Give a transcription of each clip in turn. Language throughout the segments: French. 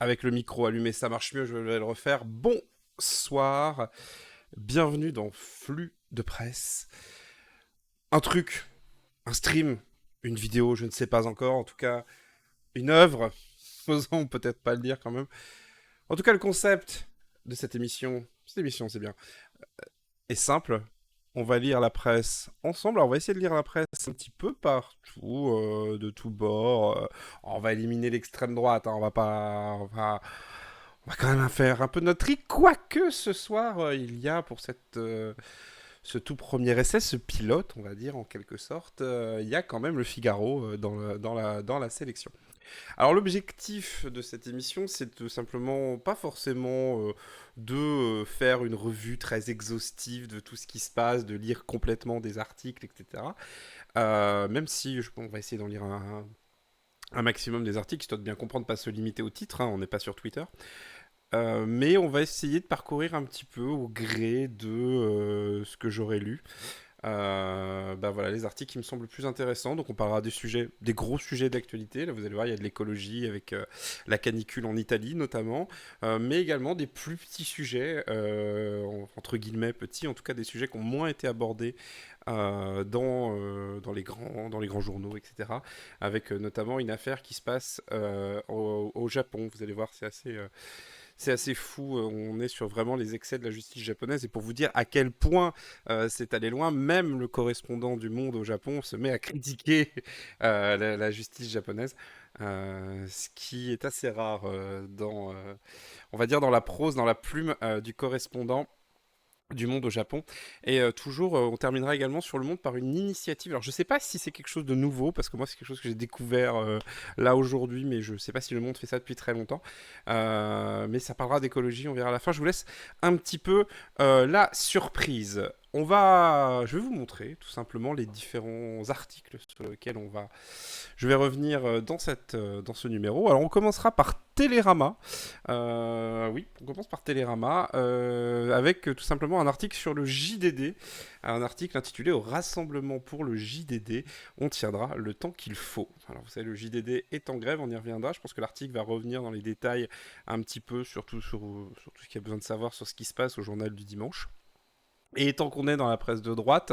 Avec le micro allumé, ça marche mieux, je vais le refaire. Bonsoir, bienvenue dans Flux de presse. Un truc, un stream, une vidéo, je ne sais pas encore, en tout cas une œuvre, osons peut-être pas le dire quand même. En tout cas, le concept de cette émission c'est bien, est simple. On va lire la presse ensemble. Alors, on va essayer de lire la presse un petit peu partout, de tous bords. On va éliminer l'extrême droite. Hein, on va quand même faire un peu de notre tri. Quoique ce soir, il y a pour ce tout premier essai, ce pilote, on va dire en quelque sorte, il y a quand même le Figaro dans la sélection. Alors l'objectif de cette émission, c'est tout simplement pas forcément de faire une revue très exhaustive de tout ce qui se passe, de lire complètement des articles, etc. Même si on va essayer d'en lire un maximum des articles, histoire de bien comprendre, pas se limiter au titre, hein, on n'est pas sur Twitter. Mais on va essayer de parcourir un petit peu au gré de ce que j'aurais lu. Bah voilà, les articles qui me semblent le plus intéressants. Donc on parlera des sujets, des gros sujets d'actualité. Là, vous allez voir, il y a de l'écologie avec la canicule en Italie notamment, mais également des plus petits sujets, entre guillemets petits, en tout cas des sujets qui ont moins été abordés dans les grands journaux, etc. Avec notamment une affaire qui se passe au Japon. Vous allez voir, c'est assez fou. On est sur vraiment les excès de la justice japonaise. Et pour vous dire à quel point c'est allé loin, même le correspondant du Monde au Japon se met à critiquer la justice japonaise. Ce qui est assez rare on va dire, dans la prose, dans la plume du correspondant du Monde au Japon. Et toujours, on terminera également sur le Monde par une initiative. Alors, je sais pas si c'est quelque chose de nouveau, parce que moi, c'est quelque chose que j'ai découvert là aujourd'hui, mais je sais pas si le Monde fait ça depuis très longtemps. Mais ça parlera d'écologie, on verra à la fin. Je vous laisse un petit peu la surprise. Je vais vous montrer tout simplement les différents articles sur lesquels je vais revenir dans ce numéro. Alors, on commencera par Télérama. Oui, on commence par Télérama avec tout simplement un article sur le JDD, un article intitulé Au rassemblement pour le JDD, on tiendra le temps qu'il faut. Alors vous savez, le JDD est en grève, on y reviendra. Je pense que l'article va revenir dans les détails un petit peu sur tout ce qu'il y a besoin de savoir sur ce qui se passe au journal du dimanche. Et tant qu'on est dans la presse de droite,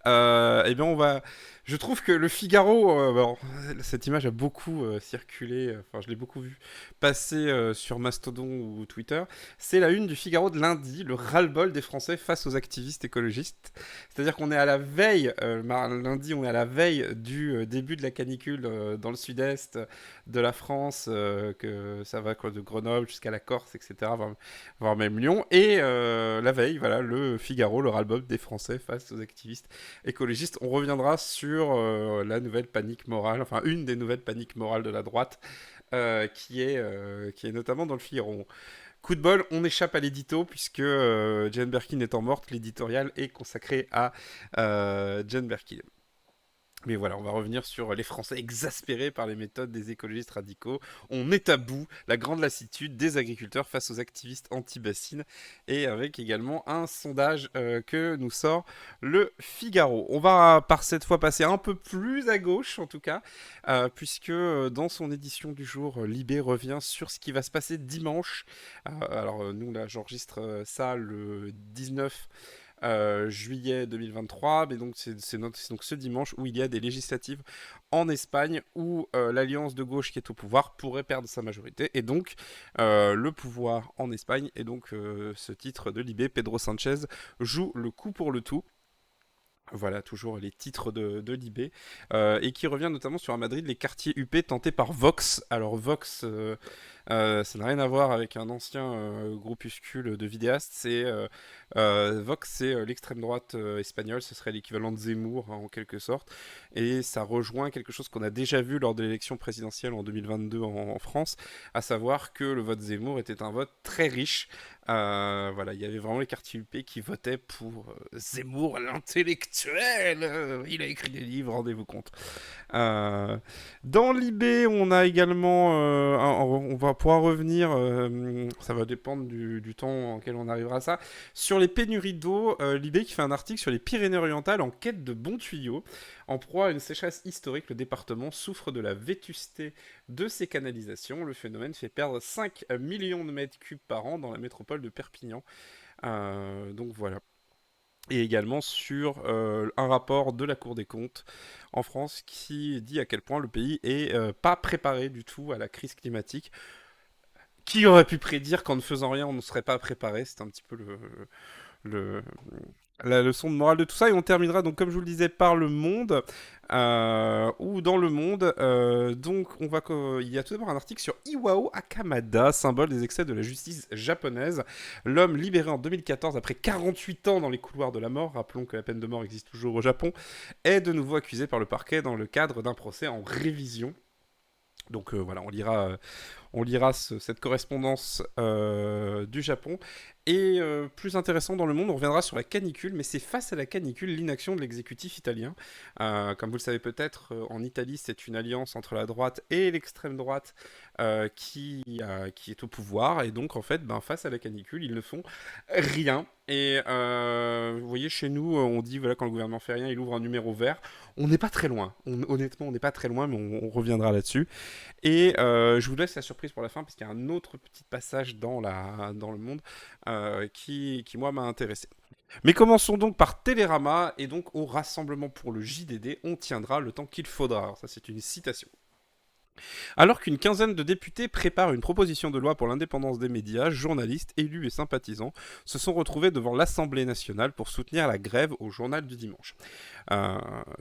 eh bien je trouve que le Figaro, alors, cette image a beaucoup circulé, enfin je l'ai beaucoup vu passer sur Mastodon ou Twitter. C'est la une du Figaro de lundi, le ras-le-bol des Français face aux activistes écologistes. C'est-à-dire qu'on est à la veille, lundi, on est à la veille du début de la canicule dans le sud-est de la France, que ça va quoi, de Grenoble jusqu'à la Corse, etc., voire même Lyon. Et la veille, voilà, le Figaro, le ras-le-bol des Français face aux activistes écologistes. On reviendra sur la nouvelle panique morale, enfin une des nouvelles paniques morales de la droite, qui est notamment dans le Figaro. Coup de bol, on échappe à l'édito puisque Jane Birkin étant morte, l'éditorial est consacré à Jane Birkin. Mais voilà, on va revenir sur les Français exaspérés par les méthodes des écologistes radicaux. On est à bout, la grande lassitude des agriculteurs face aux activistes anti-bassines, et avec également un sondage que nous sort le Figaro. On va par cette fois passer un peu plus à gauche en tout cas, puisque dans son édition du jour, Libé revient sur ce qui va se passer dimanche. Alors nous là, j'enregistre ça le 19 juillet 2023, mais donc c'est donc ce dimanche où il y a des législatives en Espagne où l'alliance de gauche qui est au pouvoir pourrait perdre sa majorité, et donc le pouvoir en Espagne, et donc ce titre de Libé, Pedro Sanchez joue le coup pour le tout. Voilà, toujours les titres de Libé, et qui revient notamment sur à Madrid les quartiers UP tentés par Vox. Alors Vox, ça n'a rien à voir avec un ancien groupuscule de vidéastes. Vox, c'est l'extrême droite espagnole. Ce serait l'équivalent de Zemmour, hein, en quelque sorte. Et ça rejoint quelque chose qu'on a déjà vu lors de l'élection présidentielle en 2022 en France, à savoir que le vote Zemmour était un vote très riche. Voilà, il y avait vraiment les quartiers UP qui votaient pour Zemmour, l'intellectuel. Il a écrit des livres, rendez-vous compte. Dans l'IB, on a également, on va pourra revenir, ça va dépendre du temps en quel on arrivera à ça, sur les pénuries d'eau. Libé qui fait un article sur les Pyrénées-Orientales en quête de bons tuyaux. En proie à une sécheresse historique, le département souffre de la vétusté de ses canalisations. Le phénomène fait perdre 5 millions de mètres cubes par an dans la métropole de Perpignan. Donc voilà. Et également sur un rapport de la Cour des comptes en France qui dit à quel point le pays est pas préparé du tout à la crise climatique. Qui aurait pu prédire qu'en ne faisant rien, on ne serait pas préparé? C'est un petit peu le, la leçon de morale de tout ça. Et on terminera donc, comme je vous le disais, par le monde. Ou dans le monde. Donc, il y a tout d'abord un article sur Iwao Akamada, symbole des excès de la justice japonaise. L'homme libéré en 2014 après 48 ans dans les couloirs de la mort, rappelons que la peine de mort existe toujours au Japon, est de nouveau accusé par le parquet dans le cadre d'un procès en révision. Donc voilà, on lira cette correspondance du Japon. Et plus intéressant dans le monde, on reviendra sur la canicule, mais c'est face à la canicule l'inaction de l'exécutif italien. Comme vous le savez peut-être, en Italie, c'est une alliance entre la droite et l'extrême droite qui est au pouvoir. Et donc, en fait, face à la canicule, ils ne font rien. Et vous voyez, chez nous, on dit, voilà, quand le gouvernement fait rien, il ouvre un numéro vert. On n'est pas très loin. Honnêtement, on n'est pas très loin, mais on reviendra là-dessus. Et je vous laisse la surprise pour la fin, parce qu'il y a un autre petit passage dans le monde qui moi, m'a intéressé. Mais commençons donc par Télérama, et donc au rassemblement pour le JDD, on tiendra le temps qu'il faudra. Alors, ça, c'est une citation. Alors qu'une quinzaine de députés préparent une proposition de loi pour l'indépendance des médias, journalistes, élus et sympathisants se sont retrouvés devant l'Assemblée nationale pour soutenir la grève au journal du dimanche.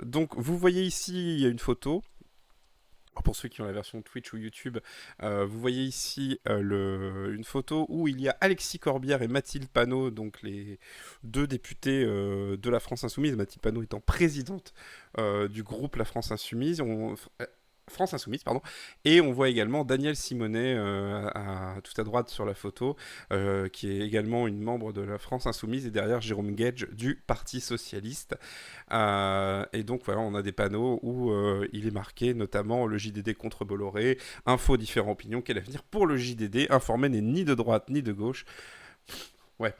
Donc vous voyez ici une photo. Pour ceux qui ont la version Twitch ou YouTube, vous voyez ici une photo où il y a Alexis Corbière et Mathilde Panot, donc les deux députés de la France Insoumise, Mathilde Panot étant présidente du groupe La France Insoumise. France Insoumise, pardon. Et on voit également Danielle Simonet tout à droite sur la photo, qui est également une membre de la France Insoumise, et derrière Jérôme Gage du Parti Socialiste. Et donc voilà, on a des panneaux où il est marqué notamment le JDD contre Bolloré, info différents opinions, quel avenir pour le JDD, informé n'est ni de droite ni de gauche. Ouais.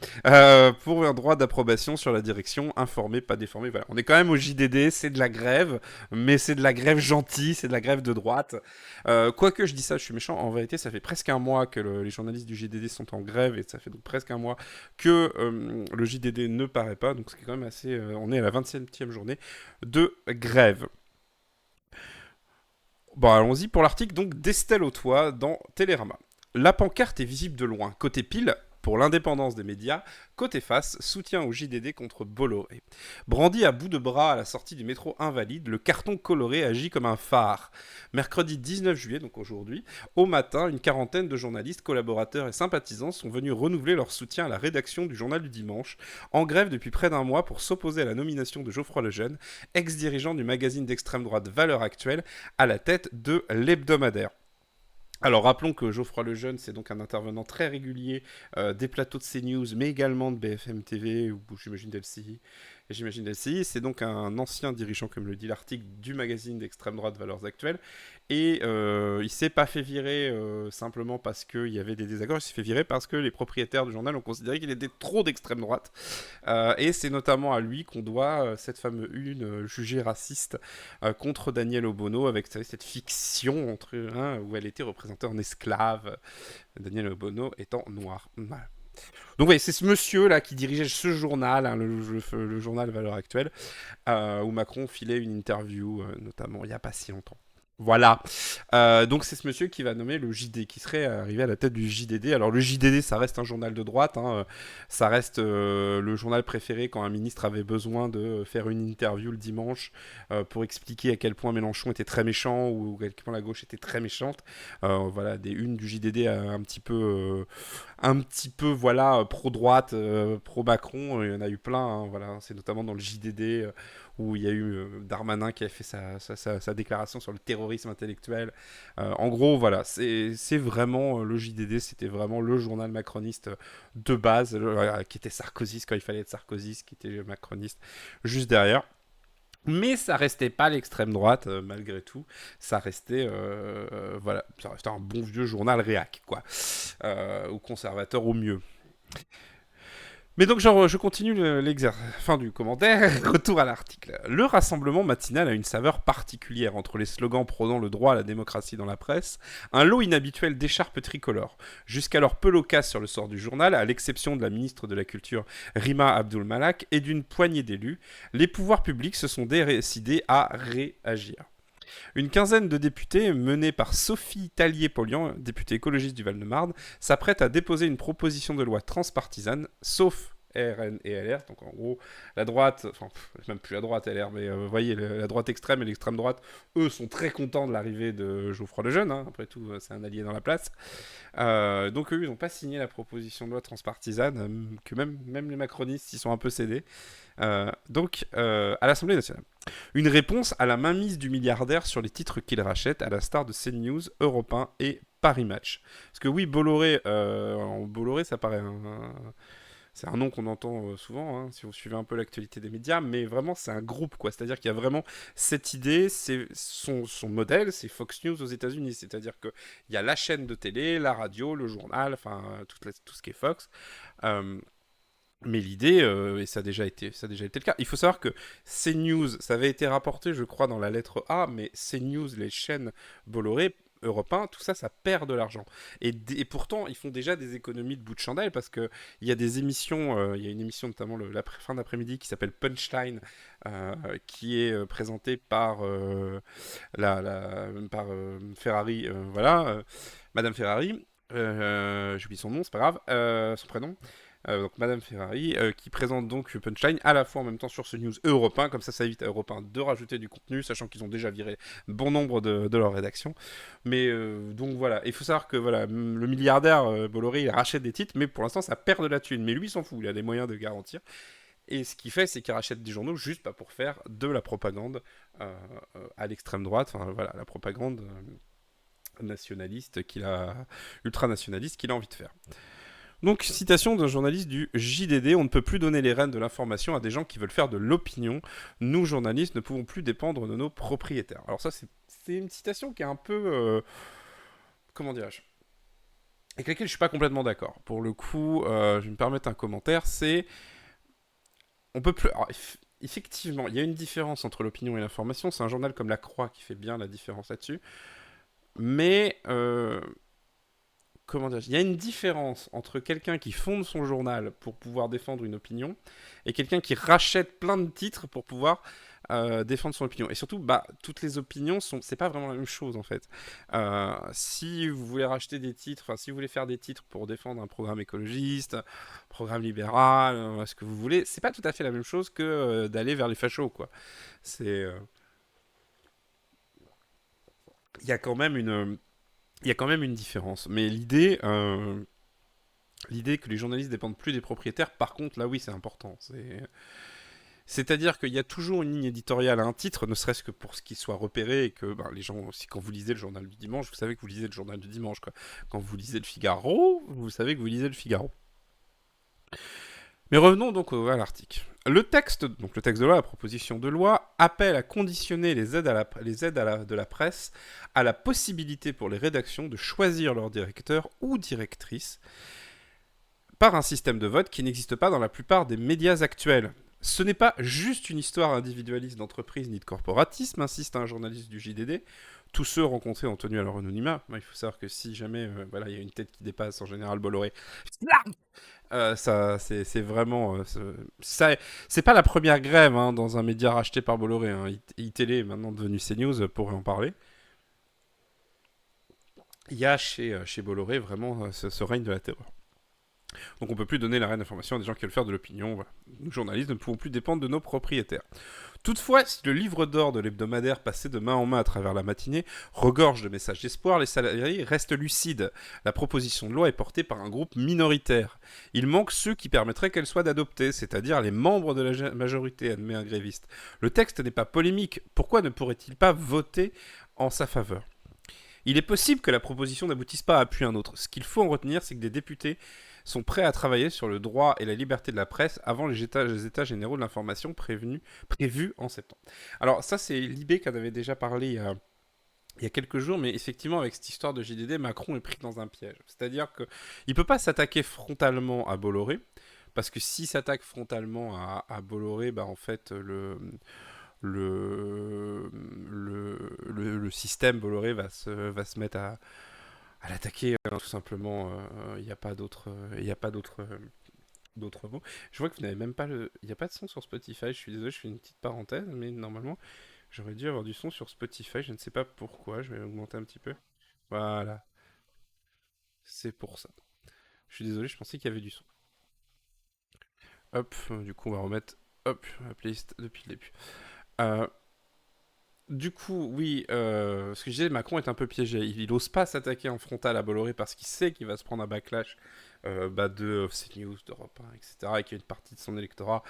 Pour un droit d'approbation sur la direction, informé, pas déformé. Voilà. On est quand même au JDD, c'est de la grève, mais c'est de la grève gentille, c'est de la grève de droite. Quoique je dis ça, je suis méchant. En vérité, ça fait presque un mois que les journalistes du JDD sont en grève, et ça fait donc presque un mois que le JDD ne paraît pas. Donc c'est quand même assez. On est à la 27e journée de grève. Bon, allons-y pour l'article donc d'Estelle Autois dans Télérama. La pancarte est visible de loin. Côté pile, pour l'indépendance des médias, côté face, soutien au JDD contre Bolloré. Brandi à bout de bras à la sortie du métro Invalide, le carton coloré agit comme un phare. Mercredi 19 juillet, donc aujourd'hui, au matin, une quarantaine de journalistes, collaborateurs et sympathisants sont venus renouveler leur soutien à la rédaction du Journal du Dimanche, en grève depuis près d'un mois pour s'opposer à la nomination de Geoffroy Lejeune, ex-dirigeant du magazine d'extrême droite Valeurs Actuelles, à la tête de l'hebdomadaire. Alors rappelons que Geoffroy Lejeune, c'est donc un intervenant très régulier des plateaux de CNews, mais également de BFM TV, ou j'imagine d'LCI. C'est donc un ancien dirigeant, comme le dit l'article, du magazine d'extrême droite Valeurs Actuelles. Et il s'est pas fait virer simplement parce qu'il y avait des désaccords, il s'est fait virer parce que les propriétaires du journal ont considéré qu'il était trop d'extrême droite. Et c'est notamment à lui qu'on doit cette fameuse une jugée raciste contre Danielle Obono, avec cette fiction où elle était représentée en esclave, Danielle Obono étant noire. Voilà. Donc oui, c'est ce monsieur-là qui dirigeait ce journal, le journal Valeurs Actuelles, où Macron filait une interview, notamment il n'y a pas si longtemps. Voilà. Donc c'est ce monsieur qui va nommer le JD, qui serait arrivé à la tête du JDD. Alors le JDD, ça reste un journal de droite, hein, ça reste le journal préféré quand un ministre avait besoin de faire une interview le dimanche pour expliquer à quel point Mélenchon était très méchant ou à quel point la gauche était très méchante. Voilà, des unes du JDD un petit peu voilà, pro-droite, pro-Macron, il y en a eu plein, hein, voilà. C'est notamment dans le JDD où il y a eu Darmanin qui a fait sa déclaration sur le terrorisme intellectuel. En gros, voilà, c'est vraiment le JDD, c'était vraiment le journal macroniste de base, qui était sarkozyste quand il fallait être sarkozyste, qui était macroniste juste derrière. Mais ça restait pas l'extrême droite, malgré tout. Ça restait, voilà, ça restait un bon vieux journal réac, quoi. Ou conservateur au mieux. Mais donc, genre, je continue fin du commentaire. Retour à l'article. Le rassemblement matinal a une saveur particulière entre les slogans prônant le droit à la démocratie dans la presse, un lot inhabituel d'écharpes tricolores, jusqu'alors peu loquaces sur le sort du journal, à l'exception de la ministre de la Culture Rima Abdul Malak et d'une poignée d'élus. Les pouvoirs publics se sont décidés à réagir. Une quinzaine de députés, menés par Sophie Tallier-Polian, députée écologiste du Val-de-Marne, s'apprêtent à déposer une proposition de loi transpartisane, sauf RN et LR. Donc en gros, la droite, enfin même plus la droite LR, mais vous voyez, la droite extrême et l'extrême droite, eux sont très contents de l'arrivée de Geoffroy Lejeune. Hein. Après tout, c'est un allié dans la place. Donc eux, ils n'ont pas signé la proposition de loi transpartisane, que même les macronistes, ils sont un peu cédés. À l'Assemblée nationale. Une réponse à la mainmise du milliardaire sur les titres qu'il rachète, à la star de CNews, Europe 1 et Paris Match. Parce que oui, Bolloré, ça paraît c'est un nom qu'on entend souvent, hein, si vous suivez un peu l'actualité des médias, mais vraiment c'est un groupe, quoi. C'est-à-dire qu'il y a vraiment cette idée, c'est son modèle, c'est Fox News aux États-Unis. C'est-à-dire qu'il y a la chaîne de télé, la radio, le journal, enfin tout ce qui est Fox. Mais l'idée, et ça a déjà été le cas, il faut savoir que CNews, ça avait été rapporté, je crois, dans la lettre A, mais CNews, les chaînes Bolloré, Europe 1, tout ça, ça perd de l'argent. Et pourtant, ils font déjà des économies de bout de chandelle, parce qu'il y a des émissions, il y a une émission notamment la fin d'après-midi qui s'appelle Punchline, qui est présentée par, Ferrari, voilà, Madame Ferrari, j'oublie son nom, c'est pas grave, son prénom. Donc Madame Ferrari, qui présente donc Punchline à la fois en même temps sur ce news Europe 1, comme ça évite à Europe 1 de rajouter du contenu, sachant qu'ils ont déjà viré bon nombre de leur rédaction. Mais donc voilà, il faut savoir que voilà, le milliardaire Bolloré, il rachète des titres, mais pour l'instant ça perd de la thune. Mais lui, il s'en fout, il a les moyens de garantir. Et ce qu'il fait, c'est qu'il rachète des journaux juste pas pour faire de la propagande à l'extrême droite, enfin voilà, la propagande nationaliste ultranationaliste qu'il a envie de faire. Donc, citation d'un journaliste du JDD, on ne peut plus donner les rênes de l'information à des gens qui veulent faire de l'opinion. Nous, journalistes, ne pouvons plus dépendre de nos propriétaires. Alors ça, c'est une citation qui est un peu... comment dirais-je, avec laquelle je suis pas complètement d'accord. Pour le coup, je vais me permettre un commentaire, c'est... On peut plus... Alors, effectivement, il y a une différence entre l'opinion et l'information. C'est un journal comme La Croix qui fait bien la différence là-dessus. Mais... comment dire, il y a une différence entre quelqu'un qui fonde son journal pour pouvoir défendre une opinion et quelqu'un qui rachète plein de titres pour pouvoir défendre son opinion. Et surtout, toutes les opinions c'est pas vraiment la même chose en fait. Si vous voulez racheter des titres, enfin si vous voulez faire des titres pour défendre un programme écologiste, un programme libéral, ce que vous voulez, c'est pas tout à fait la même chose que d'aller vers les fachos, quoi. C'est il y a quand même une différence. Mais l'idée que les journalistes dépendent plus des propriétaires, par contre, là oui, c'est important. C'est-à-dire qu'il y a toujours une ligne éditoriale à un titre, ne serait-ce que pour ce qui soit repéré, et que les gens, aussi, quand vous lisez le journal du dimanche, vous savez que vous lisez le journal du dimanche, quoi. Quand vous lisez le Figaro, vous savez que vous lisez le Figaro. Mais revenons donc à l'article. Le texte de loi, la proposition de loi, appelle à conditionner les aides de la presse à la possibilité pour les rédactions de choisir leur directeur ou directrice par un système de vote qui n'existe pas dans la plupart des médias actuels. Ce n'est pas juste une histoire individualiste d'entreprise ni de corporatisme, insiste un journaliste du JDD. Tous ceux rencontrés ont tenu à leur anonymat. Il faut savoir que si jamais il y a une tête qui dépasse, en général Bolloré, ça, c'est vraiment... c'est pas la première grève dans un média racheté par Bolloré. iTélé est maintenant devenu CNews, pourrait en parler. Il y a chez Bolloré vraiment ce règne de la terreur. Donc on peut plus donner la reine d'information à des gens qui veulent faire de l'opinion. Voilà. Nous, journalistes, ne pouvons plus dépendre de nos propriétaires. Toutefois, si le livre d'or de l'hebdomadaire passé de main en main à travers la matinée regorge de messages d'espoir, les salariés restent lucides. La proposition de loi est portée par un groupe minoritaire. Il manque ceux qui permettraient qu'elle soit adoptée, c'est-à-dire les membres de la majorité, admet un gréviste. Le texte n'est pas polémique. Pourquoi ne pourrait-il pas voter en sa faveur ? Il est possible que la proposition n'aboutisse pas à appui un autre. Ce qu'il faut en retenir, c'est que des députés sont prêts à travailler sur le droit et la liberté de la presse avant les états généraux de l'information prévus en septembre. Alors ça, c'est Libé qui en avait déjà parlé il y a quelques jours, mais effectivement, avec cette histoire de JDD, Macron est pris dans un piège. C'est-à-dire qu'il ne peut pas s'attaquer frontalement à Bolloré, parce que s'il s'attaque frontalement à Bolloré, bah, en fait, le système Bolloré va se mettre à l'attaquer, tout simplement. Il n'y a pas d'autre d'autres mots. Je vois que vous n'avez même pas le... Il n'y a pas de son sur Spotify, je suis désolé, je fais une petite parenthèse, mais normalement, j'aurais dû avoir du son sur Spotify, je ne sais pas pourquoi, je vais augmenter un petit peu. Voilà, c'est pour ça. Je suis désolé, je pensais qu'il y avait du son. Hop, du coup, on va remettre, hop, la playlist depuis le début. Euh, du coup, oui, ce que je disais, Macron est un peu piégé. Il n'ose pas s'attaquer en frontal à Bolloré parce qu'il sait qu'il va se prendre un backlash de CNews, d'Europe 1, etc. Et qu'il y a une partie de son électorat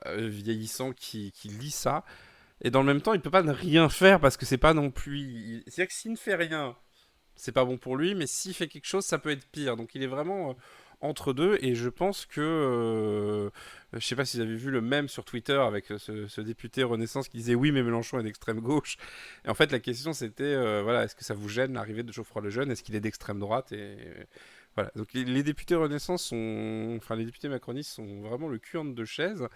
vieillissant qui lit ça. Et dans le même temps, il peut pas ne rien faire parce que c'est pas non plus. C'est-à-dire que s'il ne fait rien, c'est pas bon pour lui, mais s'il fait quelque chose, ça peut être pire. Donc il est vraiment entre deux. Et je pense que. Je sais pas si vous avez vu le mème sur Twitter avec ce député Renaissance qui disait oui, mais Mélenchon est d'extrême gauche. Et en fait, la question c'était voilà, est-ce que ça vous gêne l'arrivée de Geoffroy Lejeune? Est-ce qu'il est d'extrême droite? Et voilà. Donc les députés Renaissance sont. Enfin, les députés macronistes sont vraiment le cul entre deux chaises.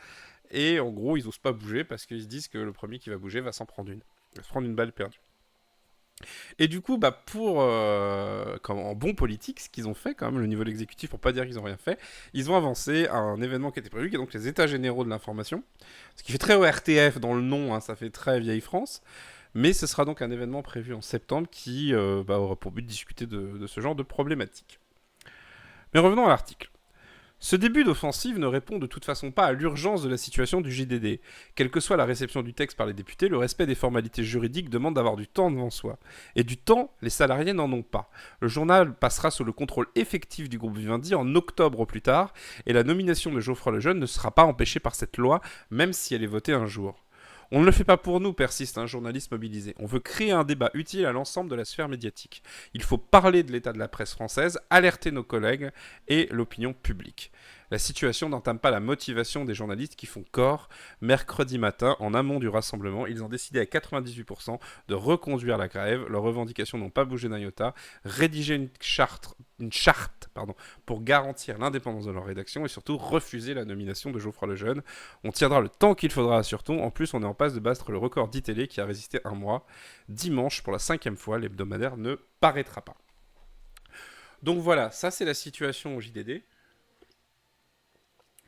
Et en gros, ils osent pas bouger parce qu'ils se disent que le premier qui va bouger va s'en prendre une. Il va se prendre une balle perdue. Et du coup, bah comme en bon politique, ce qu'ils ont fait quand même, le niveau de l'exécutif, pour pas dire qu'ils ont rien fait, ils ont avancé à un événement qui était prévu, qui est donc les États généraux de l'information. Ce qui fait très ORTF dans le nom, hein, ça fait très vieille France. Mais ce sera donc un événement prévu en septembre qui aura pour but de discuter de ce genre de problématiques. Mais revenons à l'article. Ce début d'offensive ne répond de toute façon pas à l'urgence de la situation du JDD. Quelle que soit la réception du texte par les députés, le respect des formalités juridiques demande d'avoir du temps devant soi. Et du temps, les salariés n'en ont pas. Le journal passera sous le contrôle effectif du groupe Vivendi en octobre au plus tard, et la nomination de Geoffroy Lejeune ne sera pas empêchée par cette loi, même si elle est votée un jour. On ne le fait pas pour nous, persiste un journaliste mobilisé. On veut créer un débat utile à l'ensemble de la sphère médiatique. Il faut parler de l'état de la presse française, alerter nos collègues et l'opinion publique. La situation n'entame pas la motivation des journalistes qui font corps. Mercredi matin, en amont du rassemblement, ils ont décidé à 98% de reconduire la grève. Leurs revendications n'ont pas bougé d'un iota. Rédiger une charte pour garantir l'indépendance de leur rédaction et surtout refuser la nomination de Geoffroy Lejeune. On tiendra le temps qu'il faudra surtout. En plus, on est en passe de battre le record d'ITélé qui a résisté un mois. Dimanche, pour la 5e fois, l'hebdomadaire ne paraîtra pas. Donc voilà, ça c'est la situation au JDD.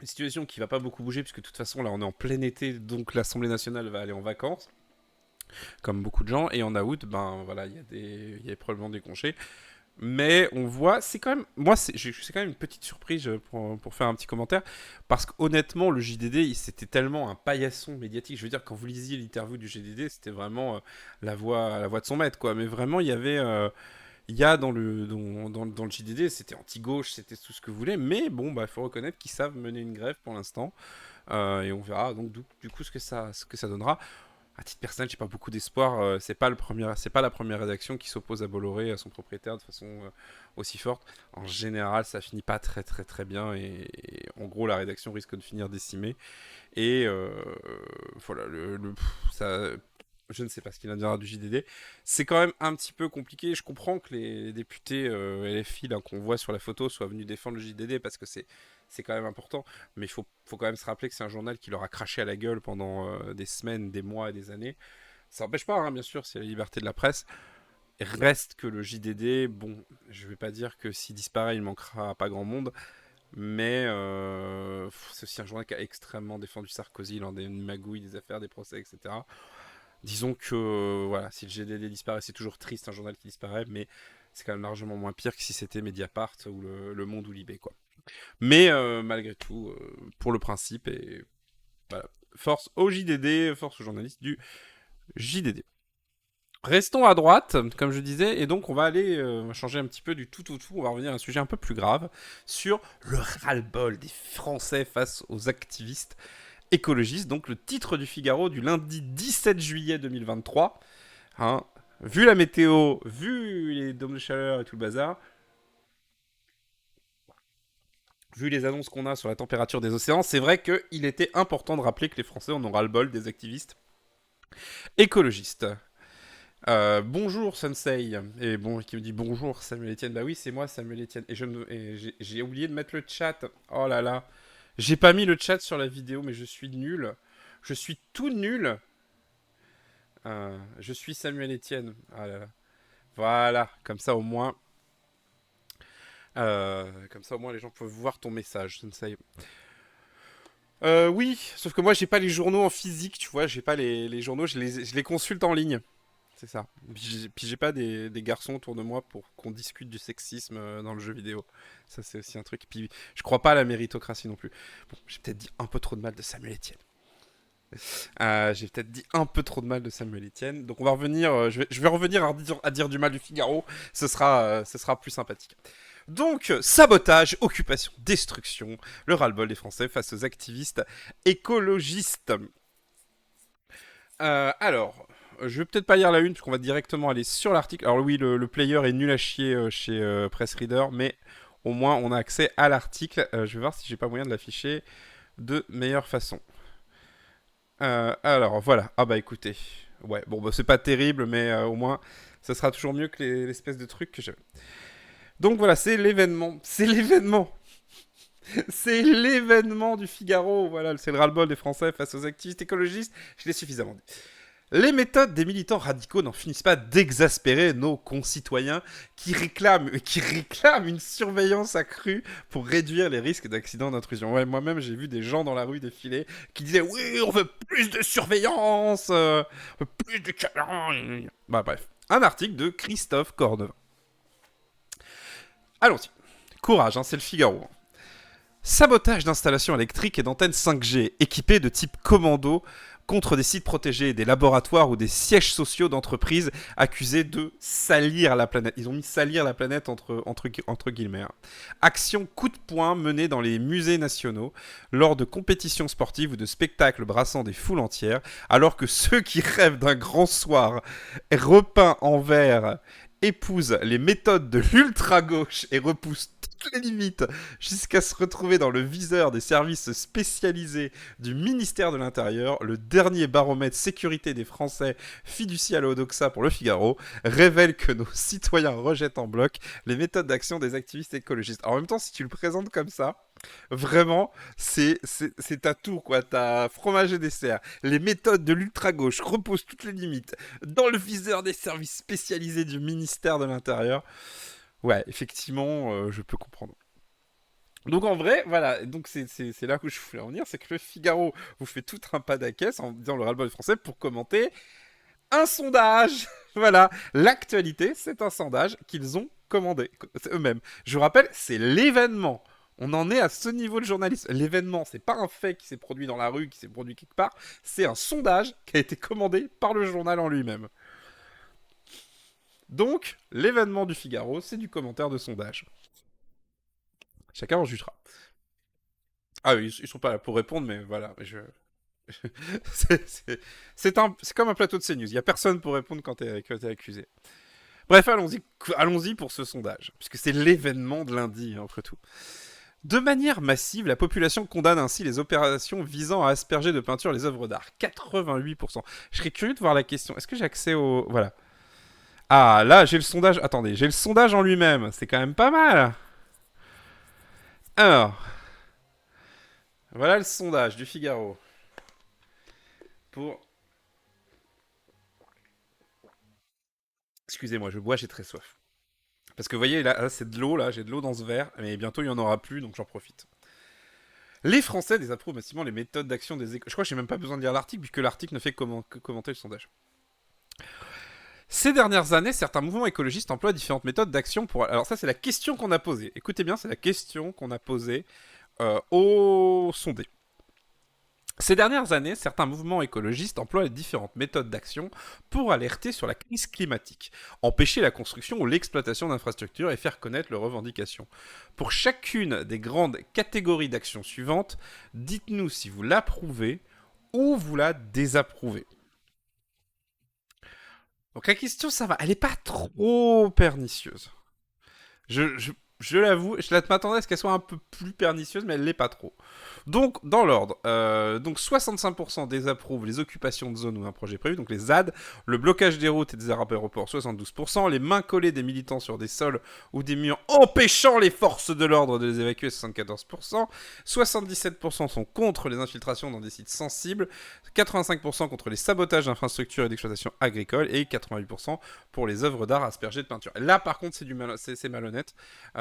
Une situation qui va pas beaucoup bouger puisque de toute façon là on est en plein été, donc l'Assemblée nationale va aller en vacances comme beaucoup de gens, et en août ben voilà il y a probablement des congés, mais on voit, c'est quand même moi c'est quand même une petite surprise pour faire un petit commentaire, parce qu'honnêtement le JDD c'était tellement un paillasson médiatique. Je veux dire, quand vous lisiez l'interview du JDD, c'était vraiment la voix de son maître quoi, mais vraiment il y avait il y a dans le JDD, c'était anti-gauche, c'était tout ce que vous voulez, mais bon, bah, faut reconnaître qu'ils savent mener une grève pour l'instant, et on verra donc du coup ce que ça donnera. À titre personnel, j'ai pas beaucoup d'espoir. C'est pas la première rédaction qui s'oppose à Bolloré, à son propriétaire, de façon aussi forte. En général, ça finit pas très très très bien, et en gros, la rédaction risque de finir décimée. Et voilà, ça, je ne sais pas ce qu'il en dira du JDD. C'est quand même un petit peu compliqué. Je comprends que les députés LFI qu'on voit sur la photo soient venus défendre le JDD parce que c'est quand même important. Mais il faut quand même se rappeler que c'est un journal qui leur a craché à la gueule pendant des semaines, des mois et des années. Ça n'empêche pas, hein, bien sûr, c'est la liberté de la presse. Reste que le JDD, bon, je vais pas dire que s'il disparaît, il manquera pas grand monde. Mais c'est aussi un journal qui a extrêmement défendu Sarkozy lors des magouilles, des affaires, des procès, etc. Disons que voilà, si le GDD disparaît, c'est toujours triste un journal qui disparaît, mais c'est quand même largement moins pire que si c'était Mediapart ou le Monde ou Libé, quoi. Mais malgré tout, pour le principe, et voilà, force au JDD, force aux journalistes du JDD. Restons à droite, comme je disais, et donc on va aller changer un petit peu du tout, on va revenir à un sujet un peu plus grave, sur le ras-le-bol des Français face aux activistes écologistes. Donc le titre du Figaro du lundi 17 juillet 2023, hein, vu la météo, vu les dômes de chaleur et tout le bazar, vu les annonces qu'on a sur la température des océans, c'est vrai qu'il était important de rappeler que les Français en ont ras-le-bol des activistes écologistes. Bonjour Sensei, et bon, qui me dit bonjour Samuel Etienne. Bah oui, c'est moi Samuel Etienne. Et j'ai oublié de mettre le chat. Oh là là, j'ai pas mis le chat sur la vidéo, mais je suis nul. Je suis tout nul. Je suis Samuel Etienne. Ah là là. Voilà, comme ça au moins les gens peuvent voir ton message, Sensei. Oui, sauf que moi j'ai pas les journaux en physique, tu vois, j'ai pas les journaux, je les consulte en ligne. C'est ça. Puis j'ai pas des garçons autour de moi pour qu'on discute du sexisme dans le jeu vidéo. Ça, c'est aussi un truc. Puis je crois pas à la méritocratie non plus. Bon, j'ai peut-être dit un peu trop de mal de Samuel Etienne. J'ai peut-être dit un peu trop de mal de Samuel Etienne. Donc on va revenir. Je vais revenir à dire du mal du Figaro. Ce sera plus sympathique. Donc, sabotage, occupation, destruction, le ras-le-bol des Français face aux activistes écologistes. Alors, je vais peut-être pas lire la une, parce qu'on va directement aller sur l'article. Alors oui, le player est nul à chier chez Press Reader, mais au moins on a accès à l'article. Je vais voir si j'ai pas moyen de l'afficher de meilleure façon. Alors voilà. Ah bah écoutez. Ouais, bon bah c'est pas terrible, mais au moins ça sera toujours mieux que l'espèce de truc que j'avais. Donc voilà, c'est l'événement. C'est l'événement. C'est l'événement du Figaro. Voilà, c'est le ras-le-bol des Français face aux activistes écologistes. Je l'ai suffisamment dit. Les méthodes des militants radicaux n'en finissent pas d'exaspérer nos concitoyens qui réclament une surveillance accrue pour réduire les risques d'accidents d'intrusion. Ouais, moi-même, j'ai vu des gens dans la rue défiler qui disaient oui, on veut plus de surveillance, on veut plus de challenge. Bah bref, un article de Christophe Cornevin. Allons-y. Courage, hein, c'est le Figaro. Sabotage d'installations électriques et d'antennes 5G équipées de type commando contre des sites protégés, des laboratoires ou des sièges sociaux d'entreprises accusés de salir la planète. Ils ont mis salir la planète entre guillemets. Hein. Action coup de poing menée dans les musées nationaux lors de compétitions sportives ou de spectacles brassant des foules entières, alors que ceux qui rêvent d'un grand soir repeint en vert épousent les méthodes de l'ultra-gauche et repoussent toutes les limites jusqu'à se retrouver dans le viseur des services spécialisés du ministère de l'Intérieur, le dernier baromètre sécurité des Français fiducial au Doxa pour le Figaro révèle que nos citoyens rejettent en bloc les méthodes d'action des activistes écologistes. Alors, en même temps, si tu le présentes comme ça, vraiment, c'est ta tour, quoi. T'as fromage et dessert. Les méthodes de l'ultra-gauche reposent toutes les limites dans le viseur des services spécialisés du ministère de l'Intérieur. Ouais, effectivement, je peux comprendre. Donc en vrai, voilà, donc c'est là où je voulais en venir, c'est que le Figaro vous fait tout un pas d'à-caisse en disant le ras-le-bol français pour commenter un sondage. Voilà, l'actualité, c'est un sondage qu'ils ont commandé eux-mêmes. Je vous rappelle, c'est l'événement. On en est à ce niveau de journalisme. L'événement, c'est pas un fait qui s'est produit dans la rue, qui s'est produit quelque part, c'est un sondage qui a été commandé par le journal en lui-même. Donc, l'événement du Figaro, c'est du commentaire de sondage. Chacun en jugera. Ah oui, ils sont pas là pour répondre, mais voilà. C'est comme un plateau de CNews. Il n'y a personne pour répondre quand t'es accusé. Bref, allons-y pour ce sondage, puisque c'est l'événement de lundi, après tout. De manière massive, la population condamne ainsi les opérations visant à asperger de peinture les œuvres d'art. 88%. Je serais curieux de voir la question. Est-ce que j'ai accès au... Voilà. Ah, là, j'ai le sondage. Attendez, j'ai le sondage en lui-même. C'est quand même pas mal. Alors, voilà le sondage du Figaro. Pour... Excusez-moi, je bois, j'ai très soif. Parce que vous voyez, là c'est de l'eau, là, j'ai de l'eau dans ce verre, mais bientôt il n'y en aura plus, donc j'en profite. Les Français désapprouvent massivement les méthodes d'action des écoles. Je crois que j'ai même pas besoin de lire l'article, puisque l'article ne fait que commenter le sondage. Ces dernières années, certains mouvements écologistes emploient différentes méthodes d'action pour... Alors ça, c'est la question qu'on a posée. Écoutez bien, c'est la question qu'on a posée aux sondés. Ces dernières années, certains mouvements écologistes emploient différentes méthodes d'action pour alerter sur la crise climatique, empêcher la construction ou l'exploitation d'infrastructures et faire connaître leurs revendications. Pour chacune des grandes catégories d'actions suivantes, dites-nous si vous l'approuvez ou vous la désapprouvez. Donc la question, ça va. Elle est pas trop pernicieuse. Je, je, je l'avoue, m'attendais à ce qu'elle soit un peu plus pernicieuse, mais elle l'est pas trop. Donc, dans l'ordre, donc 65% désapprouvent les occupations de zones ou un projet prévu, donc les ZAD, le blocage des routes et des aéroports 72%, les mains collées des militants sur des sols ou des murs empêchant les forces de l'ordre de les évacuer 74%, 77% sont contre les infiltrations dans des sites sensibles, 85% contre les sabotages d'infrastructures et d'exploitation agricole et 88% pour les œuvres d'art aspergées de peinture. Là par contre c'est malhonnête,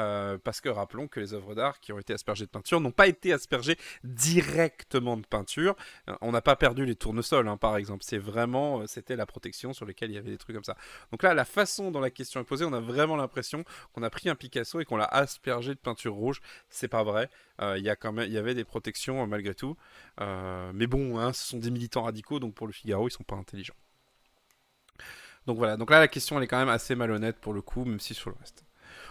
parce que rappelons que les œuvres d'art qui ont été aspergées de peinture n'ont pas été aspergées directement de peinture. On n'a pas perdu les tournesols, hein, par exemple. C'est vraiment, c'était la protection sur laquelle il y avait des trucs comme ça. Donc là, la façon dont la question est posée, on a vraiment l'impression qu'on a pris un Picasso et qu'on l'a aspergé de peinture rouge. C'est pas vrai. Il y avait des protections malgré tout. Mais bon, hein, ce sont des militants radicaux, donc pour le Figaro, ils sont pas intelligents. Donc voilà. Donc là, la question, elle est quand même assez malhonnête pour le coup, même si sur le reste.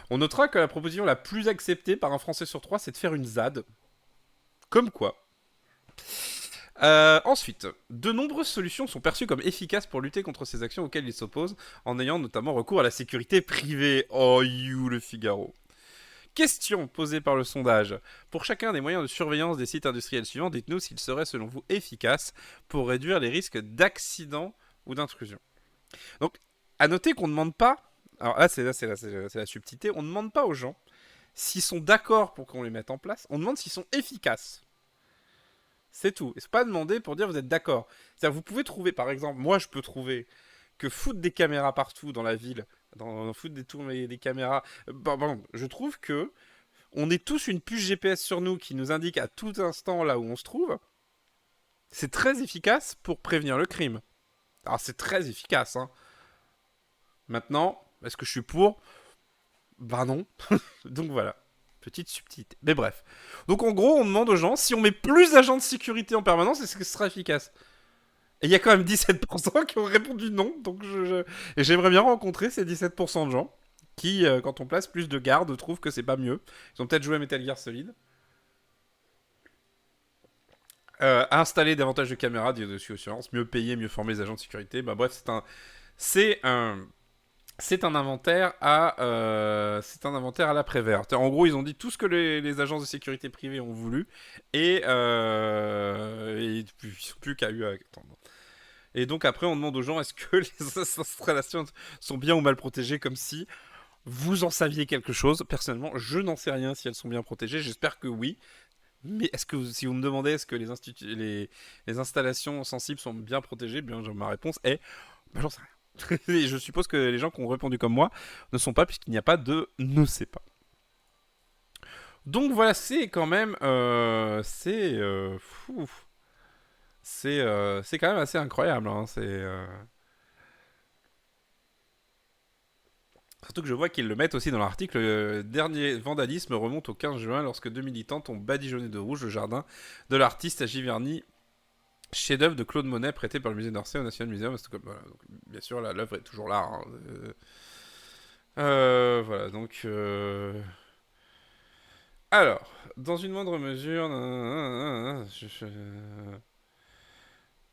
On notera que la proposition la plus acceptée par un Français sur trois, c'est de faire une ZAD. Comme quoi. Ensuite, de nombreuses solutions sont perçues comme efficaces pour lutter contre ces actions auxquelles ils s'opposent, en ayant notamment recours à la sécurité privée. Oh, you, le Figaro. Question posée par le sondage. Pour chacun des moyens de surveillance des sites industriels suivants, dites-nous s'ils seraient selon vous efficaces pour réduire les risques d'accident ou d'intrusion. Donc, à noter qu'on ne demande pas. Alors là, c'est la subtilité. On ne demande pas aux gens s'ils sont d'accord pour qu'on les mette en place. On demande s'ils sont efficaces. C'est tout. Et c'est pas demander pour dire vous êtes d'accord. C'est-à-dire vous pouvez trouver, par exemple, moi je peux trouver que foutre des caméras partout dans la ville, foutre des tours et des caméras. Bon, je trouve que on est tous une puce GPS sur nous qui nous indique à tout instant là où on se trouve. C'est très efficace pour prévenir le crime. Alors c'est très efficace, hein. Maintenant, est-ce que je suis pour? Bah non. Donc voilà. Petite subtilité. Mais bref. Donc en gros, on demande aux gens si on met plus d'agents de sécurité en permanence, est-ce que ce sera efficace? Et il y a quand même 17% qui ont répondu non. Donc et j'aimerais bien rencontrer ces 17% de gens qui, quand on place plus de gardes, trouvent que c'est pas mieux. Ils ont peut-être joué à Metal Gear Solid. Installer davantage de caméras de surveillance, mieux payer, mieux former les agents de sécurité. Bah bref, c'est un, c'est un inventaire c'est un inventaire à l'après-vert. En gros, ils ont dit tout ce que les agences de sécurité privées ont voulu et ils sont plus qu'à eu à attendre. Et donc après, on demande aux gens est-ce que les installations sont bien ou mal protégées, comme si vous en saviez quelque chose. Personnellement, je n'en sais rien si elles sont bien protégées. J'espère que oui. Mais est-ce que si vous me demandez est-ce que les installations sensibles sont bien protégées, bien ma réponse est bah, j'en sais rien. Et je suppose que les gens qui ont répondu comme moi ne sont pas, puisqu'il n'y a pas de ne sait pas. Donc voilà, c'est quand même c'est quand même assez incroyable, hein. Surtout que je vois qu'ils le mettent aussi dans l'article. Le dernier vandalisme remonte au 15 juin lorsque deux militantes ont badigeonné de rouge le jardin de l'artiste à Giverny, chef-d'œuvre de Claude Monet prêté par le musée d'Orsay au National Museum. Voilà, donc, bien sûr, l'œuvre est toujours là, hein. Voilà, donc. Alors, dans une moindre mesure.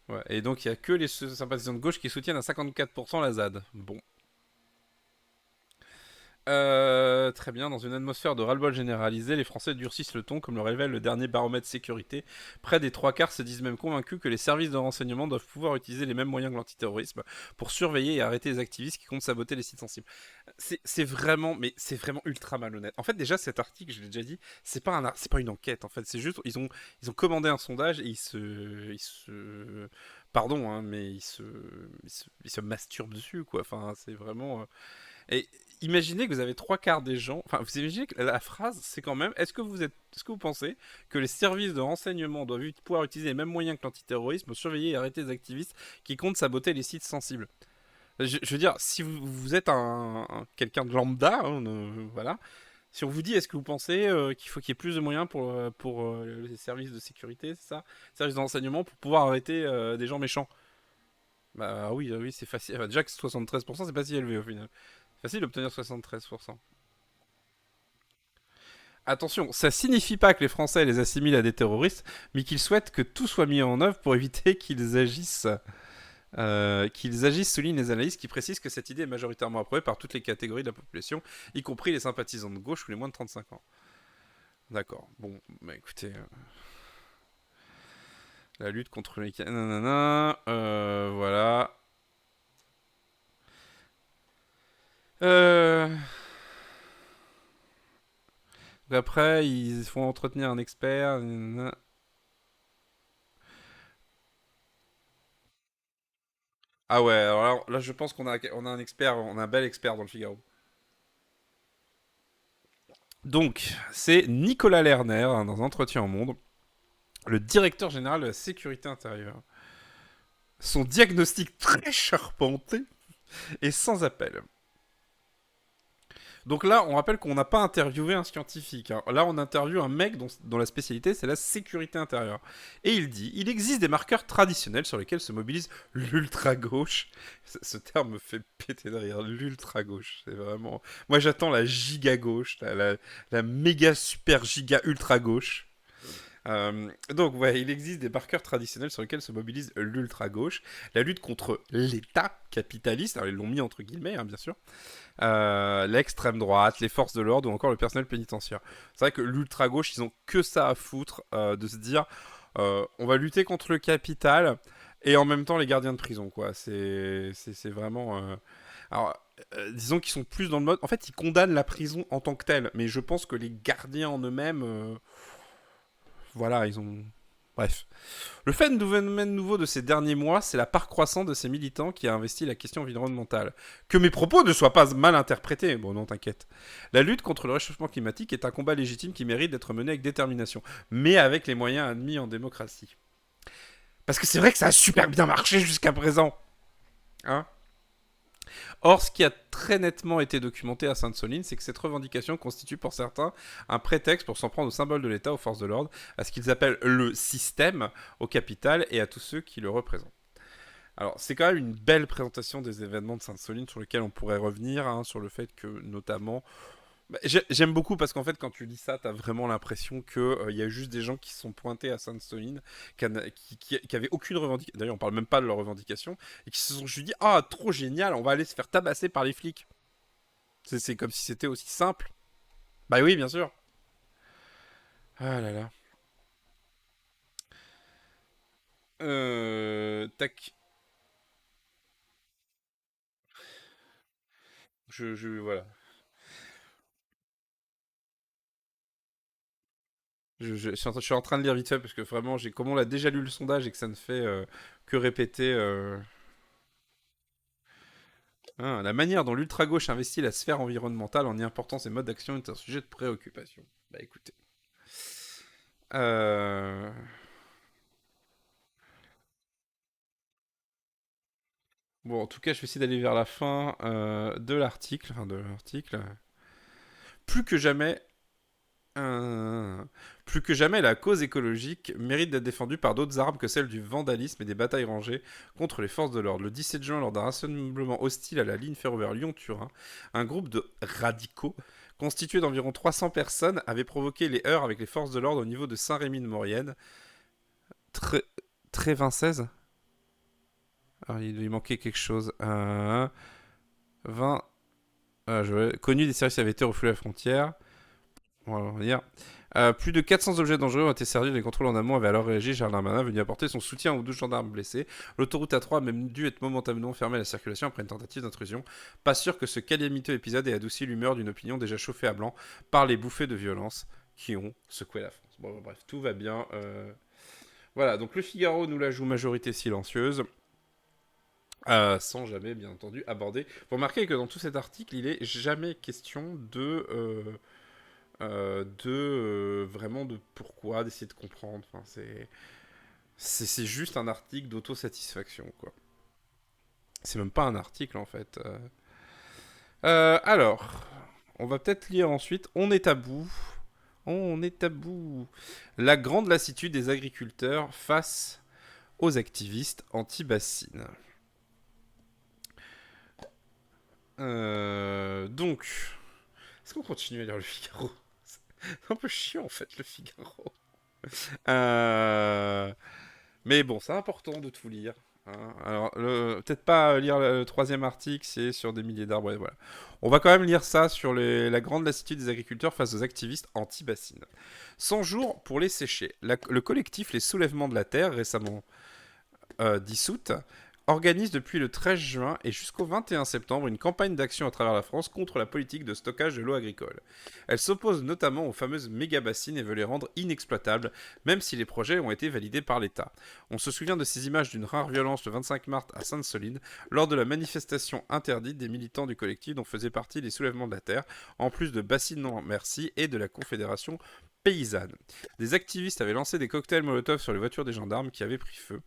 Ouais, et donc il n'y a que les sympathisants de gauche qui soutiennent à 54% la ZAD. Bon. Très bien, dans une atmosphère de ras-le-bol généralisé, les Français durcissent le ton, comme le révèle le dernier baromètre sécurité. Près des 3 quarts se disent même convaincus que les services de renseignement doivent pouvoir utiliser les mêmes moyens que l'antiterrorisme pour surveiller et arrêter les activistes qui comptent saboter les sites sensibles. C'est vraiment, mais c'est vraiment ultra malhonnête. En fait, déjà cet article, je l'ai déjà dit, c'est pas une enquête. En fait, c'est juste ils ont commandé un sondage et pardon, hein, mais ils se masturbent dessus, quoi. Enfin, c'est vraiment. Et imaginez que vous avez 3 quarts des gens. Enfin, vous imaginez que la phrase, c'est quand même est-ce que vous pensez que les services de renseignement doivent pouvoir utiliser les mêmes moyens que l'antiterrorisme pour surveiller et arrêter les activistes qui comptent saboter les sites sensibles? Je veux dire, si vous êtes quelqu'un de lambda, hein, voilà. Si on vous dit, est-ce que vous pensez qu'il faut qu'il y ait plus de moyens pour les services de sécurité, c'est ça? Les services de renseignement pour pouvoir arrêter des gens méchants? Bah oui, oui, c'est facile. Enfin, déjà que 73%, c'est pas si élevé au final. Facile d'obtenir 73%. Attention, ça signifie pas que les Français les assimilent à des terroristes, mais qu'ils souhaitent que tout soit mis en œuvre pour éviter qu'ils agissent. qu'ils agissent souligne les analystes qui précisent que cette idée est majoritairement approuvée par toutes les catégories de la population, y compris les sympathisants de gauche ou les moins de 35 ans. D'accord. Bon, bah écoutez, la lutte contre les... Nanana, voilà. Euh... Après, ils font entretenir un expert. Nanana. Ah ouais, alors là, je pense on a un expert, on a un bel expert dans le Figaro. Donc, c'est Nicolas Lerner, hein, dans un entretien au Monde, le directeur général de la sécurité intérieure. Son diagnostic très charpenté est sans appel. Donc là, on rappelle qu'on n'a pas interviewé un scientifique, hein. Là, on interviewe un mec dont la spécialité, c'est la sécurité intérieure. Et il dit, il existe des marqueurs traditionnels sur lesquels se mobilise l'ultra-gauche. Ce terme me fait péter de rire, l'ultra-gauche. C'est vraiment... Moi, j'attends la giga-gauche, la méga super giga ultra-gauche. Donc, ouais, il existe des marqueurs traditionnels sur lesquels se mobilise l'ultra-gauche. La lutte contre l'État capitaliste, alors ils l'ont mis entre guillemets, hein, bien sûr, l'extrême droite, les forces de l'ordre ou encore le personnel pénitentiaire. C'est vrai que l'ultra-gauche, ils ont que ça à foutre de se dire on va lutter contre le capital et en même temps les gardiens de prison, quoi. C'est vraiment... Alors, disons qu'ils sont plus dans le mode... En fait, ils condamnent la prison en tant que telle, mais je pense que les gardiens en eux-mêmes... voilà, ils ont... Bref. Le phénomène nouveau de ces derniers mois, c'est la part croissante de ces militants qui a investi la question environnementale. Que mes propos ne soient pas mal interprétés, bon non t'inquiète. La lutte contre le réchauffement climatique est un combat légitime qui mérite d'être mené avec détermination, mais avec les moyens admis en démocratie. Parce que c'est vrai que ça a super bien marché jusqu'à présent. Hein. Or, ce qui a très nettement été documenté à Sainte-Soline, c'est que cette revendication constitue pour certains un prétexte pour s'en prendre au symbole de l'État, aux forces de l'ordre, à ce qu'ils appellent le système, au capital et à tous ceux qui le représentent. Alors, c'est quand même une belle présentation des événements de Sainte-Soline sur lesquels on pourrait revenir, hein, sur le fait que, notamment... Bah, j'aime beaucoup parce qu'en fait, quand tu lis ça, t'as vraiment l'impression qu'il y a juste des gens qui se sont pointés à Sainte-Soline, qui avaient aucune revendication. D'ailleurs, on parle même pas de leur revendication, et qui se sont juste dit ah, trop génial, on va aller se faire tabasser par les flics. C'est comme si c'était aussi simple. Bah oui, bien sûr. Ah là là. Tac. Voilà. Je suis en train de lire vite fait parce que vraiment, comme on l'a déjà lu le sondage et que ça ne fait que répéter. Hein, la manière dont l'ultra-gauche investit la sphère environnementale en y important ses modes d'action est un sujet de préoccupation. Bah écoutez. Euh... Bon, en tout cas, je vais essayer d'aller vers la fin de l'article. Enfin, de l'article. Plus que jamais, plus que jamais, la cause écologique mérite d'être défendue par d'autres armes que celles du vandalisme et des batailles rangées contre les forces de l'ordre. Le 17 juin, lors d'un rassemblement hostile à la ligne ferroviaire Lyon-Turin, un groupe de radicaux constitué d'environ 300 personnes avait provoqué les heurts avec les forces de l'ordre au niveau de Saint-Rémy-de-Maurienne. Très, très 16. Alors, il lui manquait quelque chose. 20. Connu des services avaient été refoulés à la frontière. On va dire. Plus de 400 objets dangereux ont été servis. Les contrôles en amont avaient alors réagi. Gérald Darmanin venu apporter son soutien aux 12 gendarmes blessés. L'autoroute A3 a même dû être momentanément fermée à la circulation après une tentative d'intrusion. Pas sûr que ce calamiteux épisode ait adouci l'humeur d'une opinion déjà chauffée à blanc par les bouffées de violence qui ont secoué la France. Bon, bref, tout va bien. Voilà, donc le Figaro nous la joue majorité silencieuse. Sans jamais, bien entendu, aborder. Vous remarquez que dans tout cet article, il est jamais question vraiment de pourquoi, d'essayer de comprendre. Enfin, c'est juste un article d'autosatisfaction, quoi. C'est même pas un article, en fait. Alors, on va peut-être lire ensuite. On est à bout. On est à bout. La grande lassitude des agriculteurs face aux activistes anti-bassines. Donc, est-ce qu'on continue à lire le Figaro? C'est un peu chiant en fait le Figaro. Euh, Mais bon, c'est important de tout lire. Hein. Alors, peut-être pas lire le troisième article, c'est sur des milliers d'arbres. Ouais, voilà. On va quand même lire ça sur la grande lassitude des agriculteurs face aux activistes anti-bassines. 100 jours pour les sécher. Le collectif Les Soulèvements de la Terre, récemment dissoute, organise depuis le 13 juin et jusqu'au 21 septembre une campagne d'action à travers la France contre la politique de stockage de l'eau agricole. Elle s'oppose notamment aux fameuses méga-bassines et veut les rendre inexploitables, même si les projets ont été validés par l'État. On se souvient de ces images d'une rare violence le 25 mars à Sainte-Soline, lors de la manifestation interdite des militants du collectif dont faisaient partie les Soulèvements de la Terre, en plus de Bassines Non Merci et de la Confédération paysanne. Des activistes avaient lancé des cocktails Molotov sur les voitures des gendarmes qui avaient pris feu.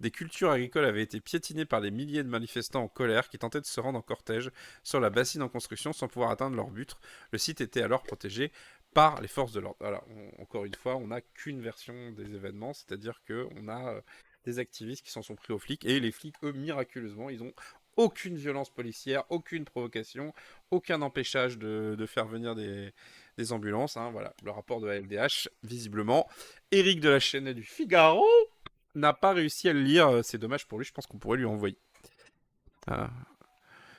Des cultures agricoles avaient été piétinées par des milliers de manifestants en colère qui tentaient de se rendre en cortège sur la bassine en construction sans pouvoir atteindre leur but. Le site était alors protégé par les forces de l'ordre. Alors, encore une fois, on n'a qu'une version des événements, c'est-à-dire qu'on a des activistes qui s'en sont pris aux flics, et les flics, eux, miraculeusement, ils ont aucune violence policière, aucune provocation, aucun empêchage de faire venir des ambulances. Hein, voilà, le rapport de la LDH, visiblement. Éric de la chaîne du Figaro n'a pas réussi à le lire. C'est dommage pour lui, je pense qu'on pourrait lui envoyer. Ah.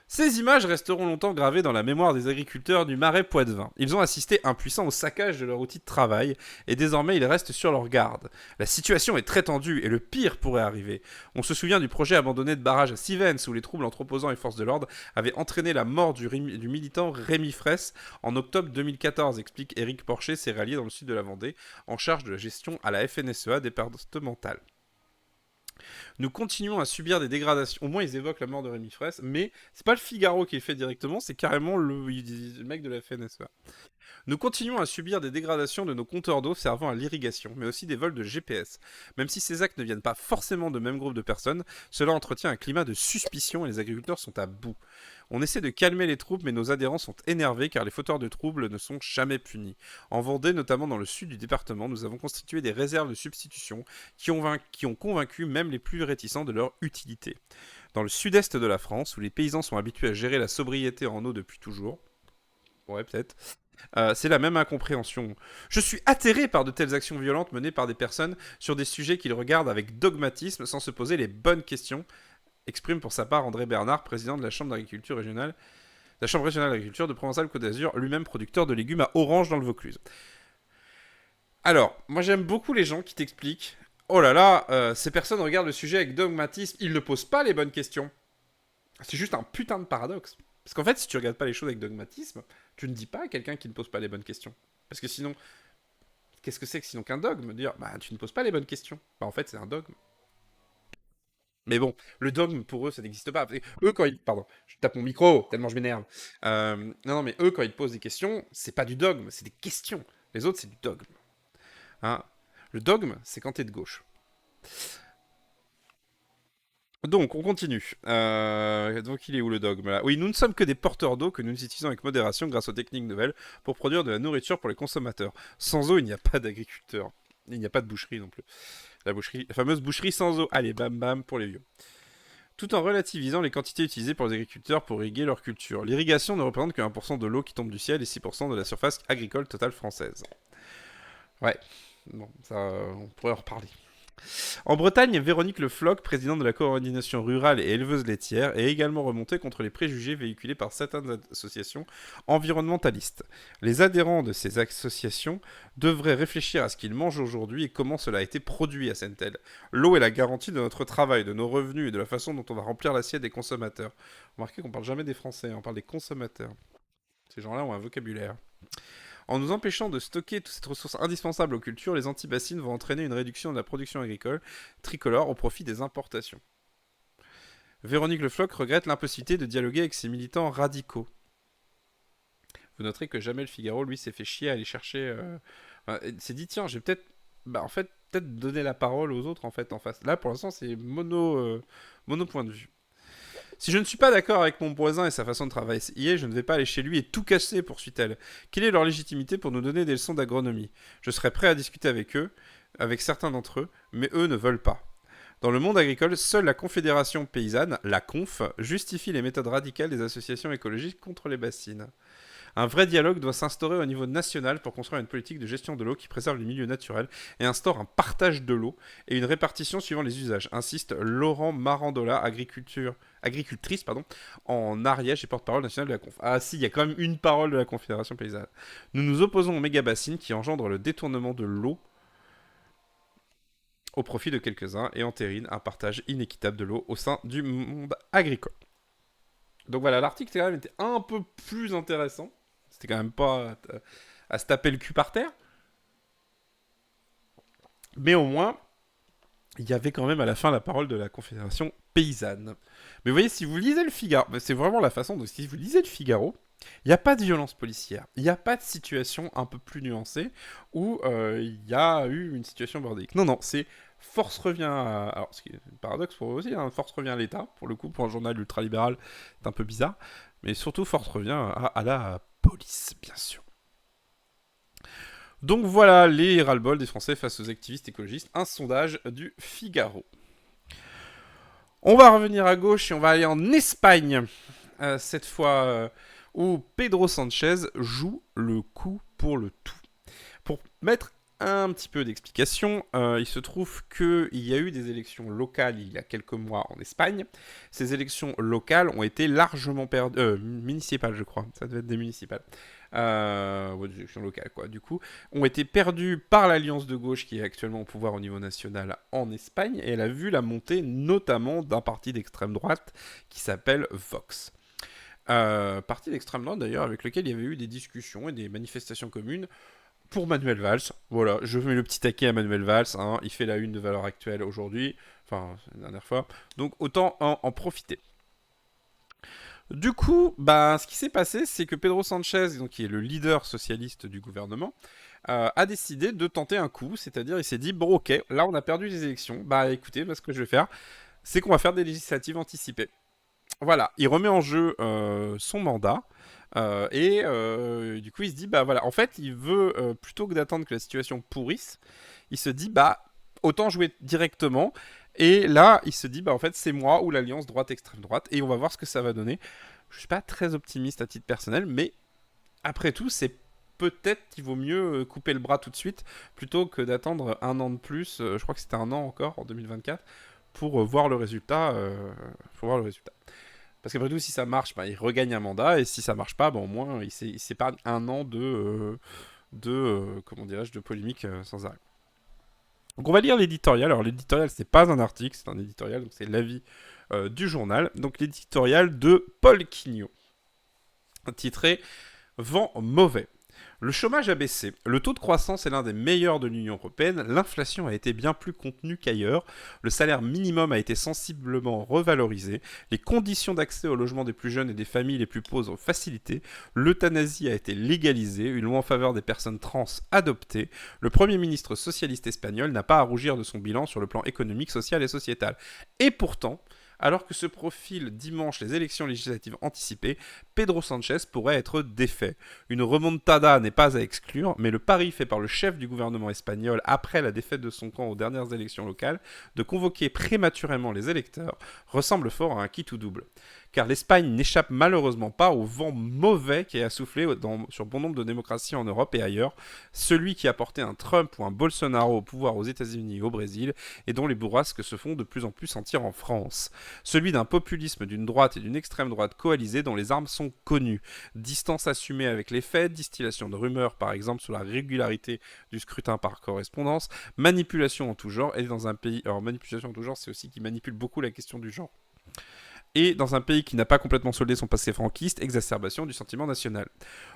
Ces images resteront longtemps gravées dans la mémoire des agriculteurs du Marais Poitevin. Ils ont assisté impuissants au saccage de leur outil de travail et désormais ils restent sur leur garde. La situation est très tendue et le pire pourrait arriver. On se souvient du projet abandonné de barrage à Sivens où les troubles entre opposants et forces de l'ordre avaient entraîné la mort du militant Rémi Fraisse en octobre 2014, explique Éric Porcher, céréalier dans le sud de la Vendée, en charge de la gestion à la FNSEA départementale. Nous continuons à subir des dégradations. Au moins, ils évoquent la mort de Rémi Fraisse, mais c'est pas le Figaro qui le fait directement, c'est carrément le mec de la FNSEA. Nous continuons à subir des dégradations de nos compteurs d'eau servant à l'irrigation, mais aussi des vols de GPS. Même si ces actes ne viennent pas forcément de même groupe de personnes, cela entretient un climat de suspicion et les agriculteurs sont à bout. On essaie de calmer les troupes, mais nos adhérents sont énervés car les fauteurs de troubles ne sont jamais punis. En Vendée, notamment dans le sud du département, nous avons constitué des réserves de substitution qui ont convaincu même les plus réticents de leur utilité. Dans le sud-est de la France, où les paysans sont habitués à gérer la sobriété en eau depuis toujours, ouais peut-être, c'est la même incompréhension. Je suis atterré par de telles actions violentes menées par des personnes sur des sujets qu'ils regardent avec dogmatisme sans se poser les bonnes questions, exprime pour sa part André Bernard, président de la Chambre d'agriculture régionale, la Chambre régionale d'agriculture de Provence-Alpes-Côte d'Azur, lui-même producteur de légumes à Orange dans le Vaucluse. Alors, moi j'aime beaucoup les gens qui t'expliquent oh là là, ces personnes regardent le sujet avec dogmatisme, ils ne posent pas les bonnes questions. C'est juste un putain de paradoxe. Parce qu'en fait, si tu regardes pas les choses avec dogmatisme, tu ne dis pas à quelqu'un qui ne pose pas les bonnes questions. Parce que sinon, qu'est-ce que c'est que sinon qu'un dogme? Dire, bah, tu ne poses pas les bonnes questions. Bah, en fait, c'est un dogme. Mais bon, le dogme, pour eux, ça n'existe pas. Eux, quand ils... Pardon, je tape mon micro, tellement je m'énerve. Non, mais eux, quand ils te posent des questions, c'est pas du dogme, c'est des questions. Les autres, c'est du dogme. Hein. Le dogme, c'est quand t'es de gauche. Donc, on continue. Donc, il est où le dogme là? Oui, nous ne sommes que des porteurs d'eau que nous utilisons avec modération grâce aux techniques nouvelles pour produire de la nourriture pour les consommateurs. Sans eau, il n'y a pas d'agriculteur. Il n'y a pas de boucherie non plus. La fameuse boucherie sans eau. Allez, bam bam pour les vieux. Tout en relativisant les quantités utilisées pour les agriculteurs pour irriguer leur culture. L'irrigation ne représente que 1% de l'eau qui tombe du ciel et 6% de la surface agricole totale française. Ouais, bon, ça, on pourrait en reparler. En Bretagne, Véronique Le Floch, présidente de la coordination rurale et éleveuse laitière, est également remontée contre les préjugés véhiculés par certaines associations environnementalistes. Les adhérents de ces associations devraient réfléchir à ce qu'ils mangent aujourd'hui et comment cela a été produit à Sentel. L'eau est la garantie de notre travail, de nos revenus et de la façon dont on va remplir l'assiette des consommateurs. Remarquez qu'on parle jamais des Français, on parle des consommateurs. Ces gens-là ont un vocabulaire. En nous empêchant de stocker toute cette ressource indispensable aux cultures, les antibassines vont entraîner une réduction de la production agricole tricolore au profit des importations. Véronique Le Floch regrette l'impossibilité de dialoguer avec ses militants radicaux. Vous noterez que jamais le Figaro, lui, s'est fait chier à aller chercher... s'est dit, tiens, j'ai peut-être... Bah, en fait, peut-être donner la parole aux autres, en fait, en face. Là, pour l'instant, c'est mono point de vue. Si je ne suis pas d'accord avec mon voisin et sa façon de travailler, je ne vais pas aller chez lui et tout casser, poursuit-elle. Quelle est leur légitimité pour nous donner des leçons d'agronomie? Je serais prêt à discuter avec eux, avec certains d'entre eux, mais eux ne veulent pas. Dans le monde agricole, seule la Confédération paysanne, la CONF, justifie les méthodes radicales des associations écologiques contre les bassines. Un vrai dialogue doit s'instaurer au niveau national pour construire une politique de gestion de l'eau qui préserve les milieux naturels et instaure un partage de l'eau et une répartition suivant les usages, insiste Laurent Marandola, agricultrice en Ariège et porte-parole nationale de la Conf. Ah si, il y a quand même une parole de la Confédération paysanne. Nous nous opposons aux méga-bassines qui engendrent le détournement de l'eau au profit de quelques-uns et entérinent un partage inéquitable de l'eau au sein du monde agricole. Donc voilà, l'article quand même était un peu plus intéressant. C'était quand même pas à se taper le cul par terre. Mais au moins, il y avait quand même à la fin la parole de la Confédération paysanne. Mais vous voyez, si vous lisez le Figaro, c'est vraiment la façon de... Si vous lisez le Figaro, il n'y a pas de violence policière. Il n'y a pas de situation un peu plus nuancée où il y a eu une situation bordélique. Non, non, c'est force revient à... Alors, ce qui est un paradoxe pour eux aussi, hein, force revient à l'État. Pour le coup, pour un journal ultralibéral, c'est un peu bizarre. Mais surtout, force revient à la police, bien sûr. Donc voilà les ras-le-bol des Français face aux activistes écologistes. Un sondage du Figaro. On va revenir à gauche et on va aller en Espagne. Cette fois où Pedro Sánchez joue le coup pour le tout. Pour mettre un petit peu d'explication, il se trouve qu'il y a eu des élections locales il y a quelques mois en Espagne. Ces élections locales ont été largement perdues... municipales, je crois. Ça devait être des municipales. Des élections locales, quoi. Du coup, ont été perdues par l'alliance de gauche qui est actuellement au pouvoir au niveau national en Espagne. Et elle a vu la montée notamment d'un parti d'extrême droite qui s'appelle Vox. Parti d'extrême droite d'ailleurs avec lequel il y avait eu des discussions et des manifestations communes pour Manuel Valls. Voilà, je mets le petit taquet à Manuel Valls, hein, il fait la une de Valeurs Actuelles aujourd'hui, enfin la dernière fois, donc autant en profiter. Du coup, ce qui s'est passé, c'est que Pedro Sánchez, donc, qui est le leader socialiste du gouvernement, a décidé de tenter un coup, c'est-à-dire il s'est dit, bon ok, là on a perdu les élections, écoutez, ce que je vais faire, c'est qu'on va faire des législatives anticipées. Voilà, il remet en jeu son mandat, du coup il se dit, en fait il veut, plutôt que d'attendre que la situation pourrisse, il se dit, autant jouer directement, et là il se dit, en fait c'est moi ou l'alliance droite-extrême droite, et on va voir ce que ça va donner. Je suis pas très optimiste à titre personnel, mais après tout c'est peut-être qu'il vaut mieux couper le bras tout de suite, plutôt que d'attendre un an de plus, je crois que c'était un an encore, en 2024, pour voir le résultat. Parce qu'après tout, si ça marche, il regagne un mandat, et si ça marche pas, au moins, il s'épargne un an de polémique sans arrêt. Donc on va lire l'éditorial. Alors l'éditorial, c'est pas un article, c'est un éditorial, donc c'est l'avis du journal. Donc l'éditorial de Paul Quignot, titré « Vent mauvais ». Le chômage a baissé, le taux de croissance est l'un des meilleurs de l'Union européenne, l'inflation a été bien plus contenue qu'ailleurs, le salaire minimum a été sensiblement revalorisé, les conditions d'accès au logement des plus jeunes et des familles les plus pauvres facilitées, l'euthanasie a été légalisée, une loi en faveur des personnes trans adoptée, le Premier ministre socialiste espagnol n'a pas à rougir de son bilan sur le plan économique, social et sociétal. Et pourtant, alors que se profilent dimanche les élections législatives anticipées, Pedro Sánchez pourrait être défait. Une remontada n'est pas à exclure, mais le pari fait par le chef du gouvernement espagnol après la défaite de son camp aux dernières élections locales de convoquer prématurément les électeurs ressemble fort à un quitte ou double. Car l'Espagne n'échappe malheureusement pas au vent mauvais qui a soufflé sur bon nombre de démocraties en Europe et ailleurs, celui qui a porté un Trump ou un Bolsonaro au pouvoir aux États-Unis et au Brésil, et dont les bourrasques se font de plus en plus sentir en France. Celui d'un populisme d'une droite et d'une extrême droite coalisées dont les armes sont connues. Distance assumée avec les faits, distillation de rumeurs par exemple sur la régularité du scrutin par correspondance, manipulation en tout genre, et dans un pays... Alors manipulation en tout genre, c'est aussi qui manipule beaucoup la question du genre. Et dans un pays qui n'a pas complètement soldé son passé franquiste, exacerbation du sentiment national.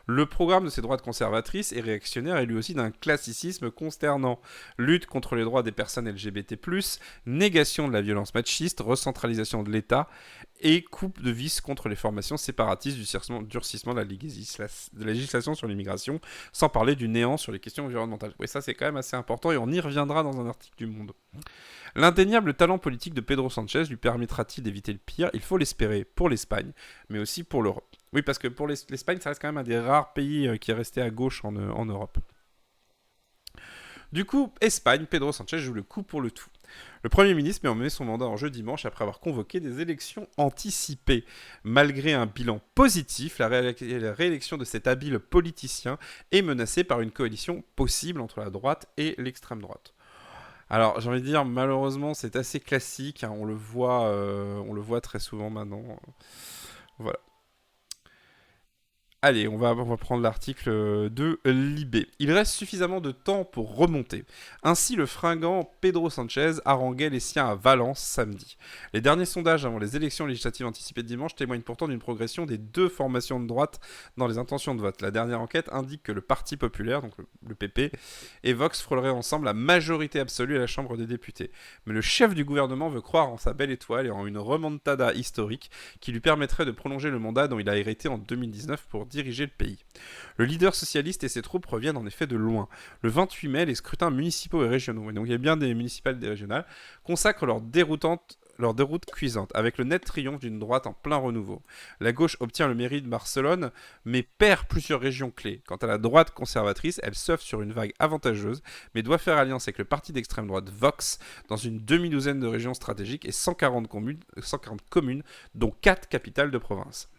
Le programme de ces droites conservatrices et réactionnaires est lui aussi d'un classicisme consternant. Lutte contre les droits des personnes LGBT+, négation de la violence machiste, recentralisation de l'État et coupe de vis contre les formations séparatistes, durcissement de la législation sur l'immigration, sans parler du néant sur les questions environnementales. Oui, ça c'est quand même assez important et on y reviendra dans un article du Monde. L'indéniable talent politique de Pedro Sánchez lui permettra-t-il d'éviter le pire? Il faut l'espérer pour l'Espagne, mais aussi pour l'Europe. Oui, parce que pour l'Espagne, ça reste quand même un des rares pays qui est resté à gauche en Europe. Du coup, Espagne, Pedro Sánchez joue le coup pour le tout. Le Premier ministre met en mener son mandat en jeu dimanche après avoir convoqué des élections anticipées. Malgré un bilan positif, la réélection de cet habile politicien est menacée par une coalition possible entre la droite et l'extrême droite. Alors, j'ai envie de dire, malheureusement, c'est assez classique, hein, on le voit très souvent maintenant. Voilà. Allez, on va prendre l'article de Libé. Il reste suffisamment de temps pour remonter. Ainsi, le fringant Pedro Sanchez haranguait les siens à Valence samedi. Les derniers sondages avant les élections législatives anticipées de dimanche témoignent pourtant d'une progression des deux formations de droite dans les intentions de vote. La dernière enquête indique que le Parti populaire, donc le PP, et Vox frôleraient ensemble la majorité absolue à la Chambre des députés. Mais le chef du gouvernement veut croire en sa belle étoile et en une remontada historique qui lui permettrait de prolonger le mandat dont il a hérité en 2019 pour diriger le pays. Le leader socialiste et ses troupes reviennent en effet de loin. Le 28 mai, les scrutins municipaux et régionaux, et donc il y a bien des municipales et des régionales, consacrent leur déroute cuisante, avec le net triomphe d'une droite en plein renouveau. La gauche obtient le mairie de Barcelone, mais perd plusieurs régions clés. Quant à la droite conservatrice, elle surfe sur une vague avantageuse, mais doit faire alliance avec le parti d'extrême droite Vox dans une demi-douzaine de régions stratégiques et 140 communes, dont 4 capitales de province.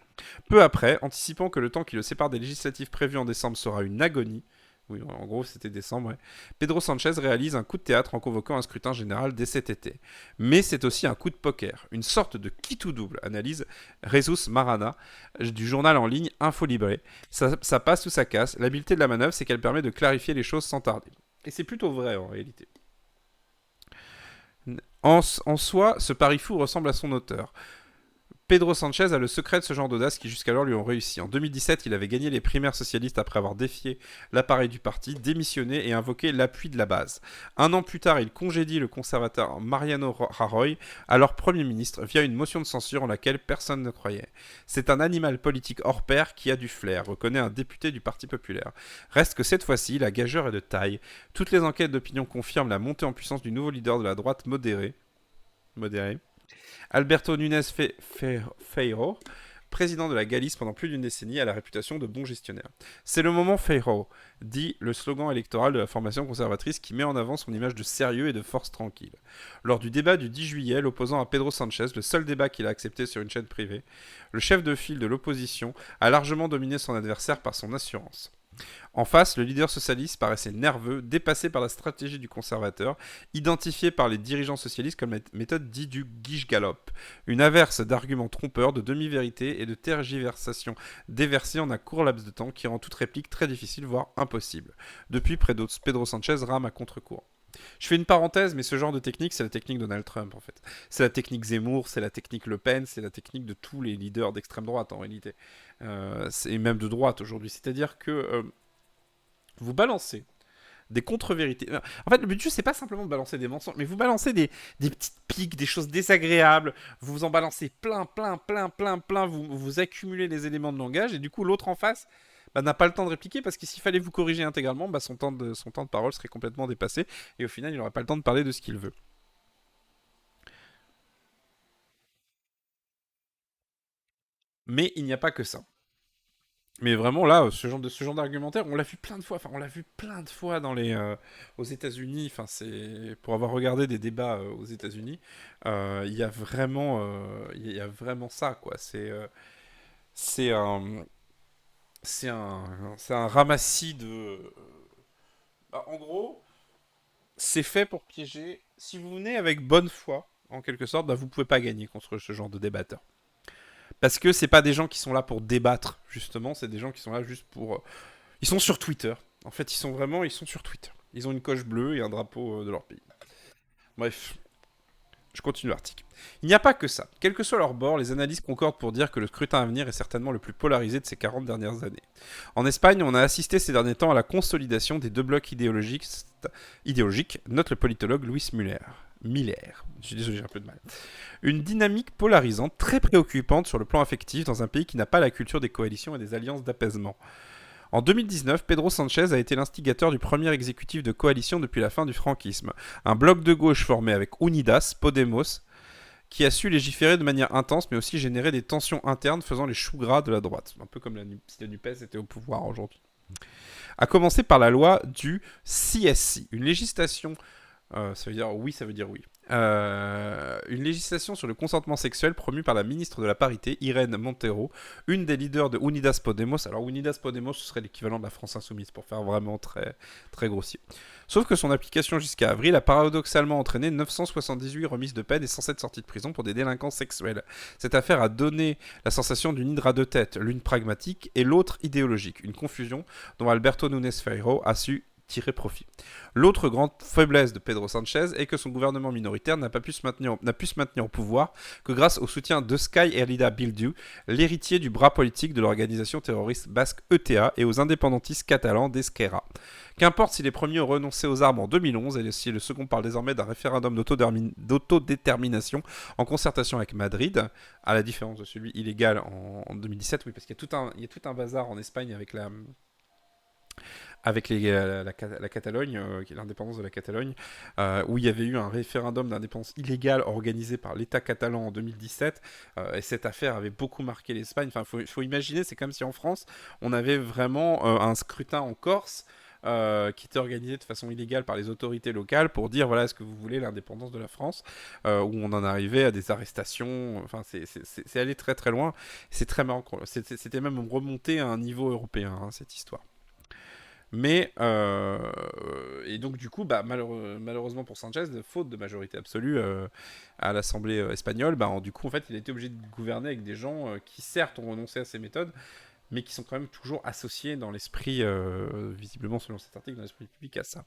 Peu après, anticipant que le temps qui le sépare des législatives prévues en décembre sera une agonie, oui, en gros c'était décembre, ouais, Pedro Sanchez réalise un coup de théâtre en convoquant un scrutin général dès cet été. Mais c'est aussi un coup de poker, une sorte de qui tout double, analyse Jesus Marana du journal en ligne Info Libre. Ça passe ou ça casse, l'habileté de la manœuvre c'est qu'elle permet de clarifier les choses sans tarder. Et c'est plutôt vrai en réalité. En soi, ce pari fou ressemble à son auteur. Pedro Sanchez a le secret de ce genre d'audace qui jusqu'alors lui ont réussi. En 2017, il avait gagné les primaires socialistes après avoir défié l'appareil du parti, démissionné et invoqué l'appui de la base. Un an plus tard, il congédie le conservateur Mariano Rajoy, alors Premier ministre, via une motion de censure en laquelle personne ne croyait. C'est un animal politique hors pair qui a du flair, reconnaît un député du Parti populaire. Reste que cette fois-ci, la gageure est de taille. Toutes les enquêtes d'opinion confirment la montée en puissance du nouveau leader de la droite modéré. Alberto Núñez Feijóo, président de la Galice pendant plus d'une décennie, a la réputation de bon gestionnaire. C'est le moment Feijóo, dit le slogan électoral de la formation conservatrice qui met en avant son image de sérieux et de force tranquille. Lors du débat du 10 juillet, l'opposant à Pedro Sanchez, le seul débat qu'il a accepté sur une chaîne privée, le chef de file de l'opposition a largement dominé son adversaire par son assurance. En face, le leader socialiste paraissait nerveux, dépassé par la stratégie du conservateur, identifié par les dirigeants socialistes comme la méthode dite du guiche-galope, une averse d'arguments trompeurs, de demi-vérités et de tergiversations déversées en un court laps de temps qui rend toute réplique très difficile, voire impossible. Depuis, Pedro Sanchez rame à contre-courant. Je fais une parenthèse, mais ce genre de technique, c'est la technique Donald Trump, en fait. C'est la technique Zemmour, c'est la technique Le Pen, c'est la technique de tous les leaders d'extrême droite, en réalité. Et même de droite, aujourd'hui. C'est-à-dire que vous balancez des contre-vérités. En fait, le but du jeu, c'est pas simplement de balancer des mensonges, mais vous balancez des petites piques, des choses désagréables, vous en balancez plein, vous accumulez les éléments de langage, et du coup, l'autre en face n'a pas le temps de répliquer, parce que s'il fallait vous corriger intégralement, son temps de parole serait complètement dépassé, et au final, il n'aurait pas le temps de parler de ce qu'il veut. Mais il n'y a pas que ça. Mais vraiment là, ce genre d'argumentaire, on l'a vu plein de fois. Enfin, on l'a vu plein de fois aux États-Unis. Enfin, c'est pour avoir regardé des débats aux États-Unis, il y a vraiment ça, quoi. C'est un, c'est un ramassis de. En gros, c'est fait pour piéger. Si vous venez avec bonne foi, en quelque sorte, vous pouvez pas gagner contre ce genre de débatteurs. Parce que c'est pas des gens qui sont là pour débattre, justement, c'est des gens qui sont là juste pour. Ils sont sur Twitter. En fait, ils sont sur Twitter. Ils ont une coche bleue et un drapeau de leur pays. Bref, je continue l'article. Il n'y a pas que ça. Quel que soit leur bord, les analystes concordent pour dire que le scrutin à venir est certainement le plus polarisé de ces 40 dernières années. En Espagne, on a assisté ces derniers temps à la consolidation des deux blocs idéologiques, note le politologue Luis Miller. Je suis désolé, j'ai un peu de mal. Une dynamique polarisante très préoccupante sur le plan affectif dans un pays qui n'a pas la culture des coalitions et des alliances d'apaisement. En 2019, Pedro Sanchez a été l'instigateur du premier exécutif de coalition depuis la fin du franquisme. Un bloc de gauche formé avec Unidas, Podemos, qui a su légiférer de manière intense mais aussi générer des tensions internes faisant les choux gras de la droite. Un peu comme si la NUPES était au pouvoir aujourd'hui. A commencer par la loi du CSC, une législation ça veut dire oui, une législation sur le consentement sexuel promue par la ministre de la Parité, Irène Montero, une des leaders de Unidas Podemos. Alors Unidas Podemos, ce serait l'équivalent de la France Insoumise, pour faire vraiment très, très grossier. Sauf que son application jusqu'à avril a paradoxalement entraîné 978 remises de peine et 107 sorties de prison pour des délinquants sexuels. Cette affaire a donné la sensation d'une hydre à deux têtes, l'une pragmatique et l'autre idéologique, une confusion dont Alberto Núñez Feijóo a su tirer profit. L'autre grande faiblesse de Pedro Sánchez est que son gouvernement minoritaire n'a pu se maintenir au pouvoir que grâce au soutien d'Euskal Herria Bildu, l'héritier du bras politique de l'organisation terroriste basque ETA, et aux indépendantistes catalans d'Esquerra. Qu'importe si les premiers ont renoncé aux armes en 2011 et si le second parle désormais d'un référendum d'autodétermination en concertation avec Madrid, à la différence de celui illégal en 2017, oui, parce qu'il y a tout un bazar en Espagne avec la Catalogne, l'indépendance de la Catalogne, où il y avait eu un référendum d'indépendance illégal organisé par l'État catalan en 2017, et cette affaire avait beaucoup marqué l'Espagne. Enfin, faut imaginer, c'est comme si en France, on avait vraiment un scrutin en Corse, qui était organisé de façon illégale par les autorités locales pour dire voilà, est-ce que vous voulez l'indépendance de la France, où on en arrivait à des arrestations. Enfin, c'est allé très très loin. C'est très marrant. C'était même remonté à un niveau européen, hein, cette histoire. Mais, et donc du coup, malheureusement pour Sanchez, faute de majorité absolue à l'Assemblée espagnole, du coup en fait il a été obligé de gouverner avec des gens qui certes ont renoncé à ces méthodes, mais qui sont quand même toujours associés dans l'esprit, visiblement selon cet article, dans l'esprit public à ça.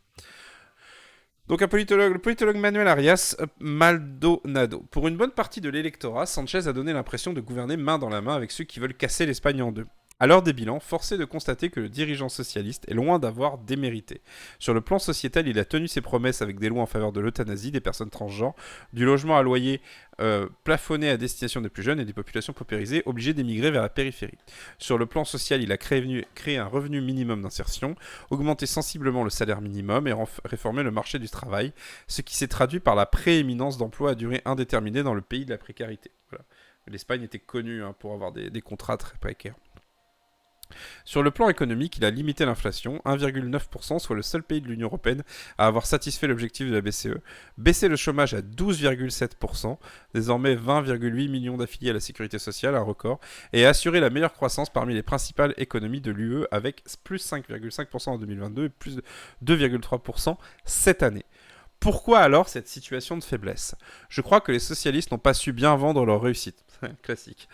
Donc le politologue Manuel Arias Maldonado. Pour une bonne partie de l'électorat, Sanchez a donné l'impression de gouverner main dans la main avec ceux qui veulent casser l'Espagne en deux. À l'heure des bilans, force est de constater que le dirigeant socialiste est loin d'avoir démérité. Sur le plan sociétal, il a tenu ses promesses avec des lois en faveur de l'euthanasie, des personnes transgenres, du logement à loyer plafonné à destination des plus jeunes et des populations paupérisées obligées d'émigrer vers la périphérie. Sur le plan social, il a créé un revenu minimum d'insertion, augmenté sensiblement le salaire minimum et réformé le marché du travail, ce qui s'est traduit par la prééminence d'emplois à durée indéterminée dans le pays de la précarité. Voilà. L'Espagne était connue pour avoir des contrats très précaires. Sur le plan économique, il a limité l'inflation, 1,9%, soit le seul pays de l'Union européenne à avoir satisfait l'objectif de la BCE, baissé le chômage à 12,7%, désormais 20,8 millions d'affiliés à la sécurité sociale, un record, et a assuré la meilleure croissance parmi les principales économies de l'UE avec plus 5,5% en 2022 et plus de 2,3% cette année. Pourquoi alors cette situation de faiblesse ? Je crois que les socialistes n'ont pas su bien vendre leur réussite. Classique.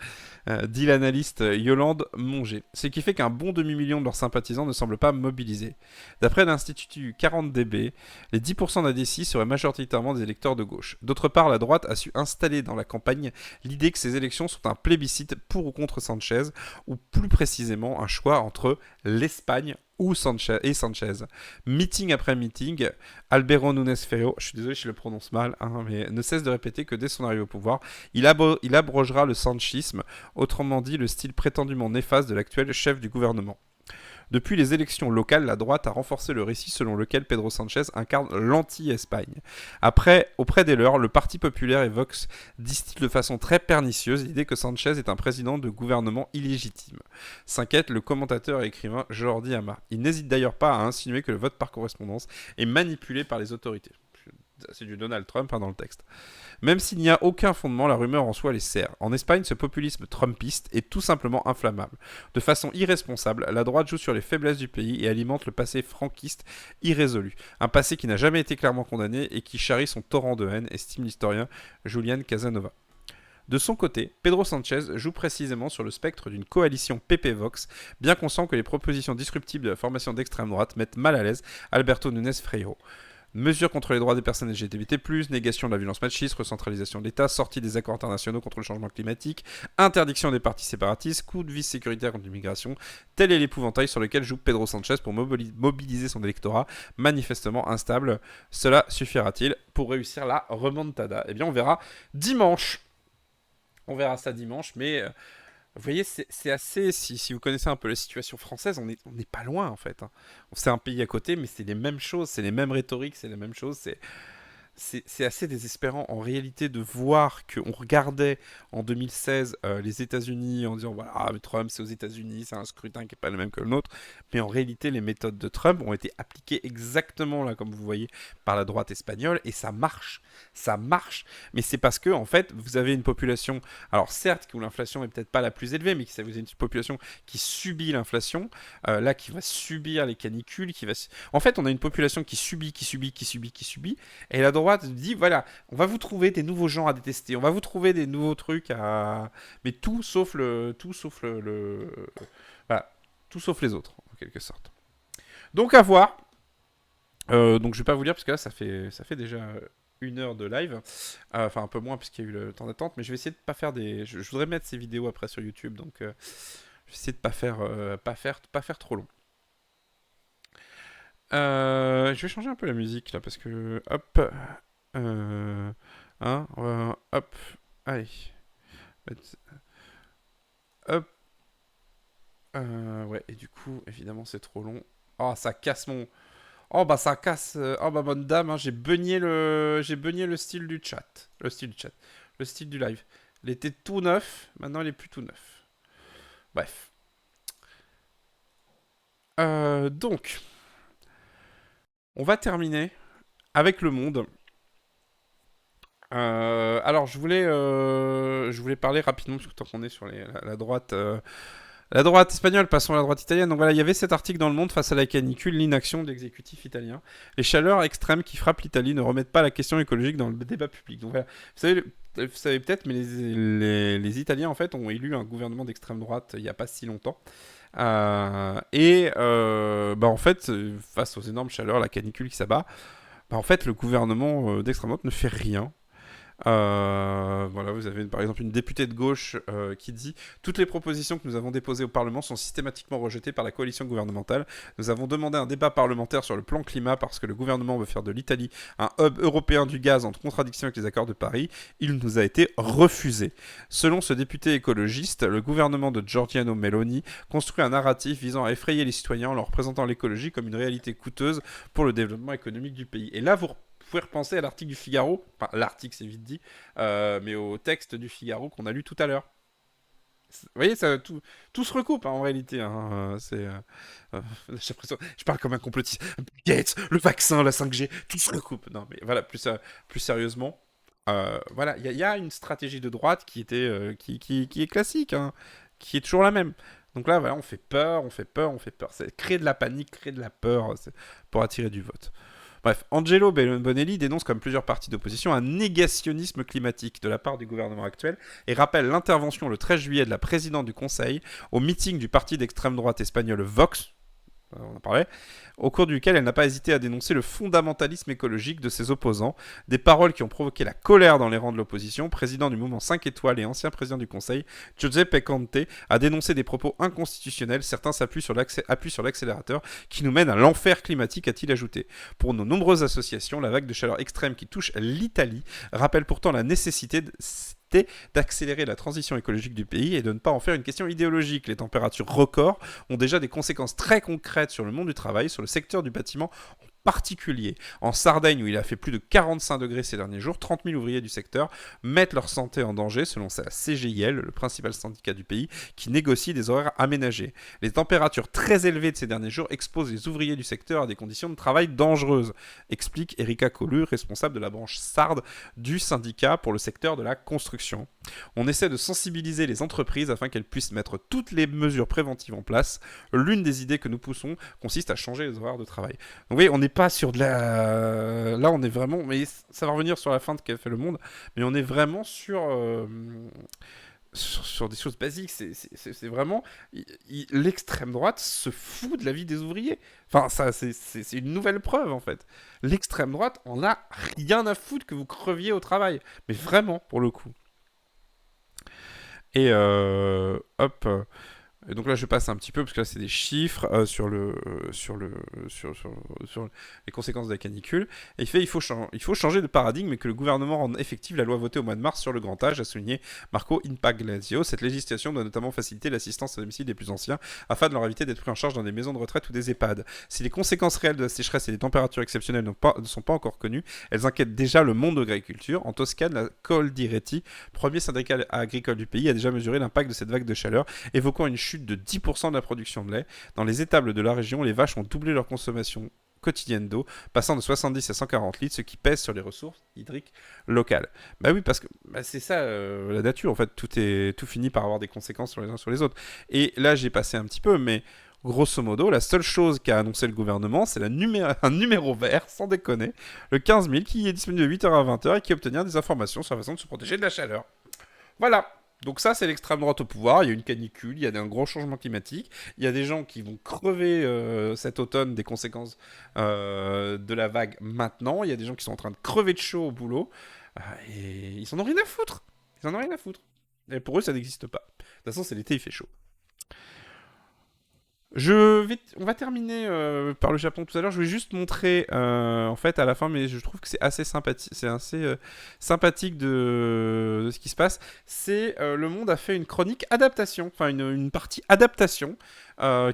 Dit l'analyste Yolande Monger. Ce qui fait qu'un bon demi-million de leurs sympathisants ne semblent pas mobilisés. D'après l'Institut 40DB, les 10% d'indécis seraient majoritairement des électeurs de gauche. D'autre part, la droite a su installer dans la campagne l'idée que ces élections sont un plébiscite pour ou contre Sanchez, ou plus précisément un choix entre l'Espagne ou Sanchez. Meeting après meeting, Alberto Núñez Feijóo, je suis désolé si je le prononce mal, mais ne cesse de répéter que dès son arrivée au pouvoir, il abrogera le sanchisme, autrement dit le style prétendument néfaste de l'actuel chef du gouvernement. Depuis les élections locales, la droite a renforcé le récit selon lequel Pedro Sánchez incarne l'anti-Espagne. Auprès des leurs, le Parti populaire et Vox distillent de façon très pernicieuse l'idée que Sánchez est un président de gouvernement illégitime. S'inquiète le commentateur et écrivain Jordi Ama. Il n'hésite d'ailleurs pas à insinuer que le vote par correspondance est manipulé par les autorités. C'est du Donald Trump dans le texte. Même s'il n'y a aucun fondement, la rumeur en soi les sert. En Espagne, ce populisme trumpiste est tout simplement inflammable. De façon irresponsable, la droite joue sur les faiblesses du pays et alimente le passé franquiste irrésolu. Un passé qui n'a jamais été clairement condamné et qui charrie son torrent de haine, estime l'historien Julián Casanova. De son côté, Pedro Sánchez joue précisément sur le spectre d'une coalition PP-Vox, bien conscient que les propositions disruptives de la formation d'extrême droite mettent mal à l'aise Alberto Núñez Feijóo. Mesures contre les droits des personnes LGBT+, négation de la violence machiste, recentralisation de l'État, sortie des accords internationaux contre le changement climatique, interdiction des partis séparatistes, coup de vis sécuritaire contre l'immigration, tel est l'épouvantail sur lequel joue Pedro Sánchez pour mobiliser son électorat, manifestement instable. Cela suffira-t-il pour réussir la remontada ? Eh bien, on verra dimanche. On verra ça dimanche, mais... Vous voyez, c'est assez... Si vous connaissez un peu la situation française, on n'est pas loin, en fait. C'est un pays à côté, mais c'est les mêmes choses, c'est les mêmes rhétoriques, c'est les mêmes choses. c'est assez désespérant en réalité de voir qu'on regardait en 2016 les États-Unis en disant voilà, ah, mais Trump c'est aux États-Unis, c'est un scrutin qui n'est pas le même que le nôtre. Mais en réalité, les méthodes de Trump ont été appliquées exactement là, comme vous voyez, par la droite espagnole et ça marche. Ça marche. Mais c'est parce que, en fait, vous avez une population, alors certes, où l'inflation est peut-être pas la plus élevée, mais vous avez une population qui subit l'inflation, là, qui va subir les canicules, qui va. En fait, on a une population qui subit, qui subit, qui subit, qui subit. Et la droite dit voilà, on va vous trouver des nouveaux gens à détester, on va vous trouver des nouveaux trucs à. Mais tout sauf le. Tout sauf voilà, tout sauf les autres, en quelque sorte. Donc à voir. Donc je vais pas vous lire parce que là ça fait déjà 1 heure de live. Enfin un peu moins puisqu'il y a eu le temps d'attente. Mais je vais essayer de pas faire des. Je voudrais mettre ces vidéos après sur YouTube. Donc je vais essayer de pas faire trop long. Je vais changer un peu la musique là parce que hop. Hop. Allez. Hop. Ouais, et du coup, évidemment, c'est trop long. Oh, ça casse mon. Oh, bah, ça casse. Oh, bah, bonne dame, hein, j'ai beugné le style du chat. Le style du chat. Le style du live. Il était tout neuf, maintenant il est plus tout neuf. Bref. Donc, on va terminer avec le monde. Alors, je voulais parler rapidement, parce que tant qu'on est sur la droite. La droite espagnole, passons à la droite italienne. Donc voilà, il y avait cet article dans Le Monde face à la canicule, l'inaction de l'exécutif italien. Les chaleurs extrêmes qui frappent l'Italie ne remettent pas la question écologique dans le débat public. Donc voilà, vous savez peut-être, mais les Italiens en fait ont élu un gouvernement d'extrême droite il n'y a pas si longtemps. Bah, en fait, face aux énormes chaleurs, la canicule qui s'abat, bah, en fait, le gouvernement d'extrême droite ne fait rien. Voilà, vous avez par exemple une députée de gauche qui dit toutes les propositions que nous avons déposées au Parlement sont systématiquement rejetées par la coalition gouvernementale. Nous avons demandé un débat parlementaire sur le plan climat parce que le gouvernement veut faire de l'Italie un hub européen du gaz en contradiction avec les accords de Paris. Il nous a été refusé. Selon ce député écologiste, le gouvernement de Giorgiano Meloni construit un narratif visant à effrayer les citoyens en leur présentant l'écologie comme une réalité coûteuse pour le développement économique du pays. Et là, vous pouvez repenser à l'article du Figaro, enfin l'article c'est vite dit, mais au texte du Figaro qu'on a lu tout à l'heure. Vous voyez, ça, tout se recoupe hein, en réalité. Hein, j'ai l'impression, je parle comme un complotiste. Gates, le vaccin, la 5G, tout se recoupe. Non, mais voilà, plus sérieusement, voilà, il y a une stratégie de droite qui est classique, hein, qui est toujours la même. Donc là, voilà, on fait peur, on fait peur, on fait peur. C'est créer de la panique, créer de la peur pour attirer du vote. Bref, Angelo Bonelli dénonce comme plusieurs partis d'opposition un négationnisme climatique de la part du gouvernement actuel et rappelle l'intervention le 13 juillet de la présidente du Conseil au meeting du parti d'extrême droite espagnol Vox, on en parlait, au cours duquel elle n'a pas hésité à dénoncer le fondamentalisme écologique de ses opposants, des paroles qui ont provoqué la colère dans les rangs de l'opposition. Président du mouvement 5 étoiles et ancien président du Conseil, Giuseppe Conte a dénoncé des propos inconstitutionnels. Certains appuient sur l'accélérateur qui nous mène à l'enfer climatique, a-t-il ajouté. Pour nos nombreuses associations, la vague de chaleur extrême qui touche l'Italie rappelle pourtant la nécessité d'accélérer la transition écologique du pays et de ne pas en faire une question idéologique. Les températures records ont déjà des conséquences très concrètes sur le monde du travail, sur le secteur du bâtiment en particulier. En Sardaigne, où il a fait plus de 45 degrés ces derniers jours, 30 000 ouvriers du secteur mettent leur santé en danger, selon la CGIL, le principal syndicat du pays, qui négocie des horaires aménagés. Les températures très élevées de ces derniers jours exposent les ouvriers du secteur à des conditions de travail dangereuses, explique Erika Collu, responsable de la branche sarde du syndicat pour le secteur de la construction. On essaie de sensibiliser les entreprises afin qu'elles puissent mettre toutes les mesures préventives en place. L'une des idées que nous poussons consiste à changer les horaires de travail. Donc vous voyez, on n'est pas sur de la... Là, on est vraiment... Mais ça va revenir sur la fin de Qu'a fait le monde, mais on est vraiment sur des choses basiques. C'est vraiment... L'extrême droite se fout de la vie des ouvriers. Enfin, ça, c'est une nouvelle preuve, en fait. L'extrême droite en a rien à foutre que vous creviez au travail. Mais vraiment, pour le coup. Et hop. Et donc là, je passe un petit peu parce que là, c'est des chiffres sur les conséquences de la canicule. Et il fait il faut changer de paradigme et que le gouvernement rende effective la loi votée au mois de mars sur le grand âge, a souligné Marco Impaglasio. Cette législation doit notamment faciliter l'assistance aux domiciles des plus anciens afin de leur éviter d'être pris en charge dans des maisons de retraite ou des EHPAD. Si les conséquences réelles de la sécheresse et des températures exceptionnelles ne sont pas encore connues, elles inquiètent déjà le monde de l'agriculture. En Toscane, la Coldiretti, premier syndicat agricole du pays, a déjà mesuré l'impact de cette vague de chaleur, évoquant une chute de 10% de la production de lait. Dans les étables de la région, les vaches ont doublé leur consommation quotidienne d'eau, passant de 70 à 140 litres, ce qui pèse sur les ressources hydriques locales. Bah oui, parce que c'est ça la nature, en fait, tout finit par avoir des conséquences sur les uns sur les autres. Et là, j'ai passé un petit peu, mais grosso modo, la seule chose qu'a annoncé le gouvernement, c'est un numéro vert, sans déconner, le 15 000, qui est disponible de 8h à 20h et qui obtient des informations sur la façon de se protéger de la chaleur. Voilà. Donc ça, c'est l'extrême droite au pouvoir. Il y a une canicule, il y a un grand changement climatique. Il y a des gens qui vont crever cet automne des conséquences de la vague maintenant. Il y a des gens qui sont en train de crever de chaud au boulot. Et ils en ont rien à foutre. Ils en ont rien à foutre. Et pour eux, ça n'existe pas. De toute façon, c'est l'été, il fait chaud. On va terminer par le Japon tout à l'heure. Je vais juste montrer en fait à la fin, mais je trouve que c'est assez sympathique. C'est assez sympathique de ce qui se passe. C'est Le Monde a fait une chronique adaptation, enfin une partie adaptation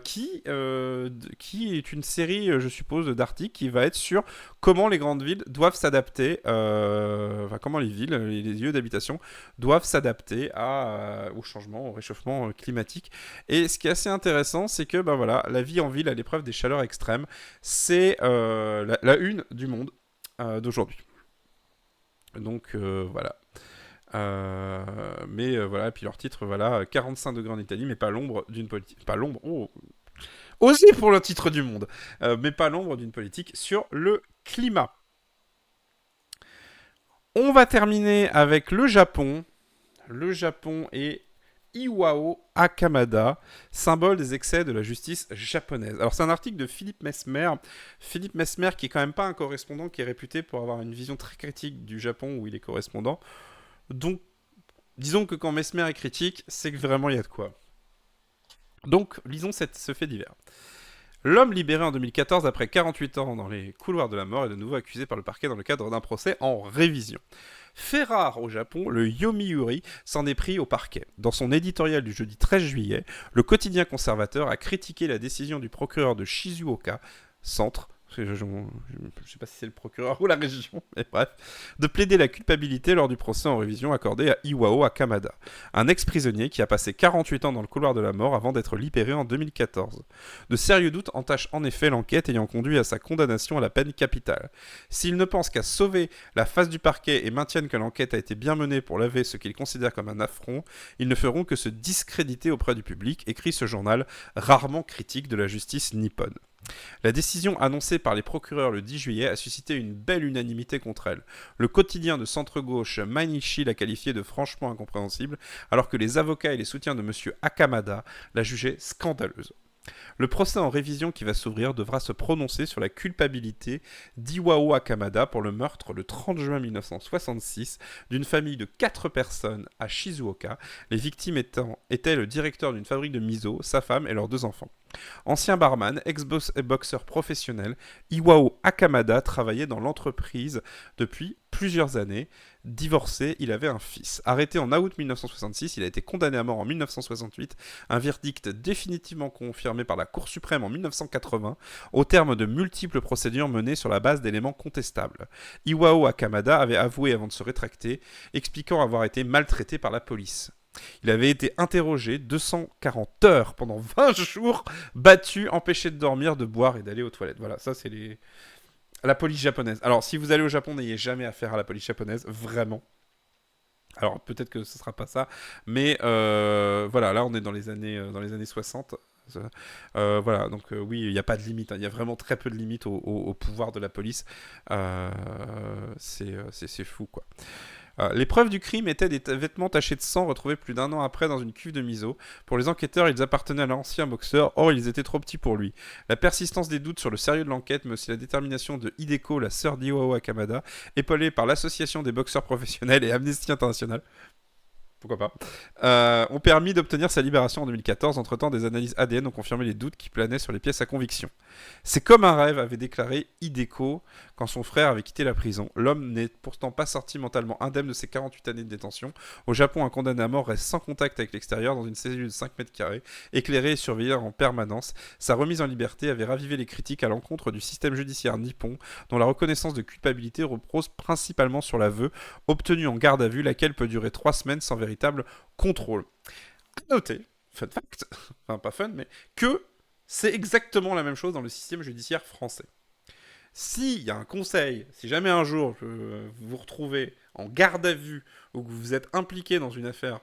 qui est une série, je suppose, d'articles qui va être sur comment les grandes villes doivent s'adapter, enfin comment les villes, les lieux d'habitation doivent s'adapter au changement, au réchauffement climatique. Et ce qui est assez intéressant, c'est que ben voilà, la vie en ville à l'épreuve des chaleurs extrêmes, c'est la une du Monde d'aujourd'hui. Donc voilà. Voilà, et puis leur titre, voilà, 45 degrés en Italie, mais pas l'ombre d'une politique. Pas l'ombre, oh, osé pour le titre du Monde, mais pas l'ombre d'une politique sur le climat. On va terminer avec le Japon. Le Japon est Iwao Akamada, symbole des excès de la justice japonaise. Alors c'est un article de Philippe Mesmer. Philippe Mesmer qui est quand même pas un correspondant qui est réputé pour avoir une vision très critique du Japon où il est correspondant. Donc disons que quand Mesmer est critique, c'est que vraiment il y a de quoi. Donc lisons ce fait divers. L'homme libéré en 2014 après 48 ans dans les couloirs de la mort est de nouveau accusé par le parquet dans le cadre d'un procès en révision. Fait rare au Japon, le Yomiuri s'en est pris au parquet. Dans son éditorial du jeudi 13 juillet, le quotidien conservateur a critiqué la décision du procureur de Shizuoka, centre, je ne sais pas si c'est le procureur ou la région, mais bref, de plaider la culpabilité lors du procès en révision accordé à Iwao Akamada, un ex-prisonnier qui a passé 48 ans dans le couloir de la mort avant d'être libéré en 2014. De sérieux doutes entachent en effet l'enquête ayant conduit à sa condamnation à la peine capitale. S'ils ne pensent qu'à sauver la face du parquet et maintiennent que l'enquête a été bien menée pour laver ce qu'ils considèrent comme un affront, ils ne feront que se discréditer auprès du public, écrit ce journal rarement critique de la justice nippone. La décision annoncée par les procureurs le 10 juillet a suscité une belle unanimité contre elle. Le quotidien de centre-gauche Mainichi l'a qualifiée de franchement incompréhensible, alors que les avocats et les soutiens de M. Akamada la jugeaient scandaleuse. Le procès en révision qui va s'ouvrir devra se prononcer sur la culpabilité d'Iwao Akamada pour le meurtre le 30 juin 1966 d'une famille de 4 personnes à Shizuoka, les victimes étaient le directeur d'une fabrique de miso, sa femme et leurs 2 enfants. Ancien barman, ex-boxeur professionnel, Iwao Akamada travaillait dans l'entreprise depuis plusieurs années. Divorcé, il avait un fils. Arrêté en août 1966, il a été condamné à mort en 1968, un verdict définitivement confirmé par la Cour suprême en 1980, au terme de multiples procédures menées sur la base d'éléments contestables. Iwao Akamada avait avoué avant de se rétracter, expliquant avoir été maltraité par la police. Il avait été interrogé 240 heures pendant 20 jours, battu, empêché de dormir, de boire et d'aller aux toilettes. Voilà, ça c'est la police japonaise. Alors, si vous allez au Japon, n'ayez jamais affaire à la police japonaise, vraiment. Alors, peut-être que ce sera pas ça, mais voilà, là on est dans les années 60. Voilà, donc oui, il n'y a pas de limite, il y a vraiment très peu de limites au pouvoir de la police. C'est fou, quoi. Les preuves du crime étaient des vêtements tachés de sang retrouvés plus d'1 an après dans une cuve de miso. Pour les enquêteurs, ils appartenaient à l'ancien boxeur, or ils étaient trop petits pour lui. La persistance des doutes sur le sérieux de l'enquête, mais aussi la détermination de Hideko, la sœur d'Iwao Akamada, épaulée par l'association des boxeurs professionnels et Amnesty International, pourquoi pas, ont permis d'obtenir sa libération en 2014. Entre-temps, des analyses ADN ont confirmé les doutes qui planaient sur les pièces à conviction. C'est comme un rêve, avait déclaré Hideko quand son frère avait quitté la prison. L'homme n'est pourtant pas sorti mentalement indemne de ses 48 années de détention. Au Japon, un condamné à mort reste sans contact avec l'extérieur dans une cellule de 5 mètres carrés, éclairée et surveillée en permanence. Sa remise en liberté avait ravivé les critiques à l'encontre du système judiciaire nippon, dont la reconnaissance de culpabilité repose principalement sur l'aveu, obtenu en garde à vue, laquelle peut durer 3 semaines sans véritable contrôle. À noter, fun fact, enfin pas fun, mais que c'est exactement la même chose dans le système judiciaire français. S'il y a un conseil, si jamais un jour vous vous retrouvez en garde à vue ou que vous êtes impliqué dans une affaire,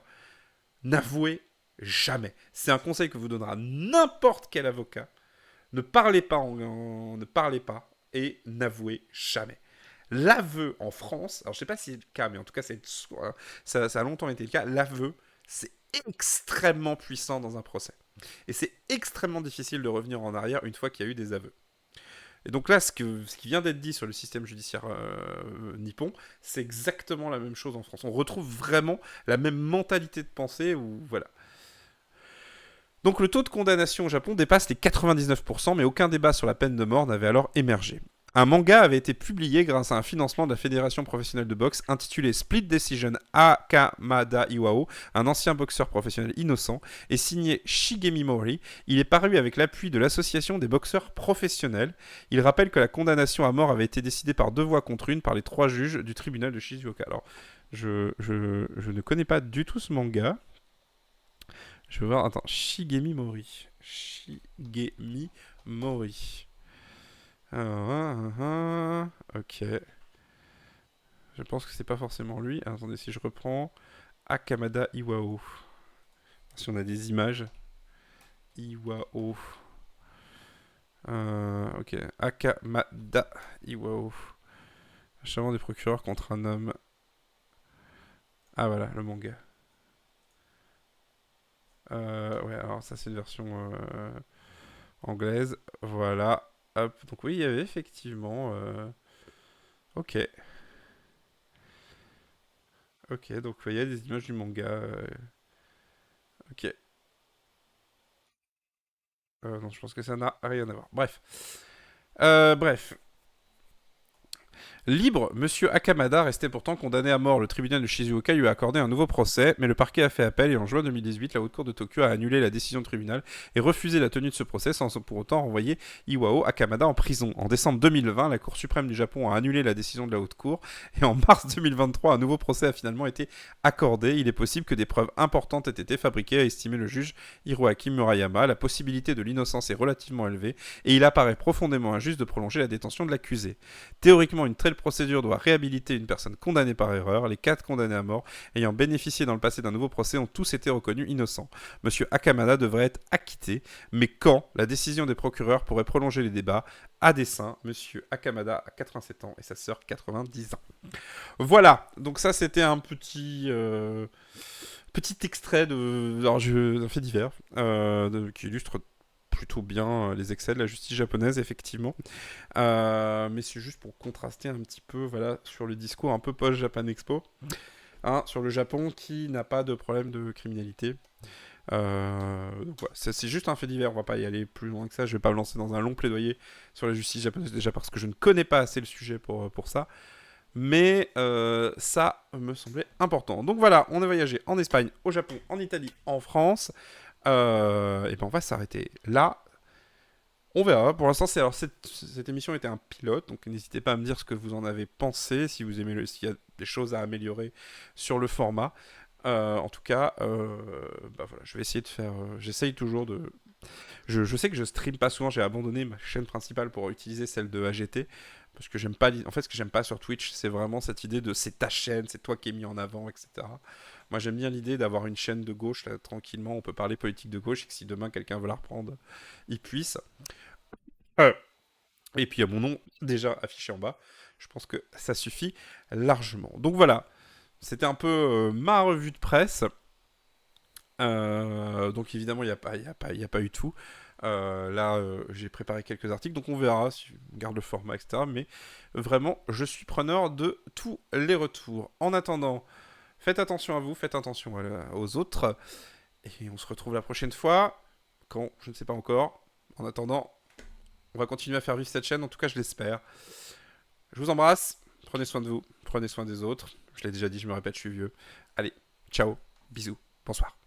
n'avouez jamais. C'est un conseil que vous donnera n'importe quel avocat. Ne parlez pas, ne parlez pas et n'avouez jamais. L'aveu en France, alors je sais pas si c'est le cas, mais en tout cas ça a longtemps été le cas, l'aveu, c'est extrêmement puissant dans un procès. Et c'est extrêmement difficile de revenir en arrière une fois qu'il y a eu des aveux. Et donc là, ce qui vient d'être dit sur le système judiciaire nippon, c'est exactement la même chose en France. On retrouve vraiment la même mentalité de pensée où, voilà. Donc le taux de condamnation au Japon dépasse les 99%, mais aucun débat sur la peine de mort n'avait alors émergé. Un manga avait été publié grâce à un financement de la Fédération professionnelle de boxe intitulé Split Decision Akamada Iwao, un ancien boxeur professionnel innocent, et signé Shigemi Mori. Il est paru avec l'appui de l'Association des boxeurs professionnels. Il rappelle que la condamnation à mort avait été décidée par 2 voix contre 1 par les 3 juges du tribunal de Shizuoka. Alors, je ne connais pas du tout ce manga. Je vais voir, attends, Shigemi Mori. Shigemi Mori. Ok. Je pense que c'est pas forcément lui. Attendez, si je reprends Akamada Iwao. Si on a des images. Iwao. Ok. Akamada Iwao. Acharnement des procureurs contre un homme. Ah voilà, le manga. Ouais, alors ça c'est une version anglaise. Voilà. Hop. Donc oui, il y avait effectivement... Ok. Ok, donc il y a des images du manga. Ok. Non, je pense que ça n'a rien à voir. Bref. Bref. Libre, Monsieur Akamada restait pourtant condamné à mort. Le tribunal de Shizuoka lui a accordé un nouveau procès, mais le parquet a fait appel et en juin 2018, la haute cour de Tokyo a annulé la décision du tribunal et refusé la tenue de ce procès sans pour autant renvoyer Iwao Akamada en prison. En décembre 2020, la Cour suprême du Japon a annulé la décision de la haute cour et en mars 2023, un nouveau procès a finalement été accordé. Il est possible que des preuves importantes aient été fabriquées, a estimé le juge Hiroaki Murayama. La possibilité de l'innocence est relativement élevée et il apparaît profondément injuste de prolonger la détention de l'accusé. Théoriquement, une telle procédure doit réhabiliter une personne condamnée par erreur. Les 4 condamnés à mort ayant bénéficié dans le passé d'un nouveau procès ont tous été reconnus innocents. Monsieur Akamada devrait être acquitté, mais quand la décision des procureurs pourrait prolonger les débats à dessein? Monsieur Akamada a 87 ans et sa sœur 90 ans. Voilà, donc ça c'était un petit extrait d'un fait divers qui illustre plutôt bien les excès de la justice japonaise, effectivement. Mais c'est juste pour contraster un petit peu, voilà, sur le discours un peu post-Japan Expo, hein, sur le Japon qui n'a pas de problème de criminalité. Donc voilà, c'est juste un fait divers, on va pas y aller plus loin que ça. Je vais pas me lancer dans un long plaidoyer sur la justice japonaise, déjà parce que je ne connais pas assez le sujet pour ça. Mais ça me semblait important. Donc voilà, on a voyagé en Espagne, au Japon, en Italie, en France. Et ben on va s'arrêter là. On verra. Pour l'instant, cette émission était un pilote, donc n'hésitez pas à me dire ce que vous en avez pensé, si vous aimez s'il y a des choses à améliorer sur le format. En tout cas, bah voilà, je vais essayer de faire. J'essaye toujours de. Je sais que je stream pas souvent. J'ai abandonné ma chaîne principale pour utiliser celle de AGT parce que j'aime pas. En fait, ce que j'aime pas sur Twitch, c'est vraiment cette idée de c'est ta chaîne, c'est toi qui es mis en avant, etc. Moi, j'aime bien l'idée d'avoir une chaîne de gauche là, tranquillement. On peut parler politique de gauche et que si demain quelqu'un veut la reprendre, il puisse. Euh, Et puis il y a mon nom déjà affiché en bas. Je pense que ça suffit largement. Donc voilà, c'était un peu ma revue de presse. Donc évidemment, il y a pas eu tout. Là, j'ai préparé quelques articles, donc on verra si on garde le format, etc. Mais vraiment, je suis preneur de tous les retours. En attendant, Faites attention à vous, faites attention aux autres. Et on se retrouve la prochaine fois. Quand, je ne sais pas encore. En attendant, on va continuer à faire vivre cette chaîne, en tout cas je l'espère. Je vous embrasse, prenez soin de vous, prenez soin des autres. Je l'ai déjà dit, je me répète, je suis vieux. Allez, ciao, bisous, bonsoir.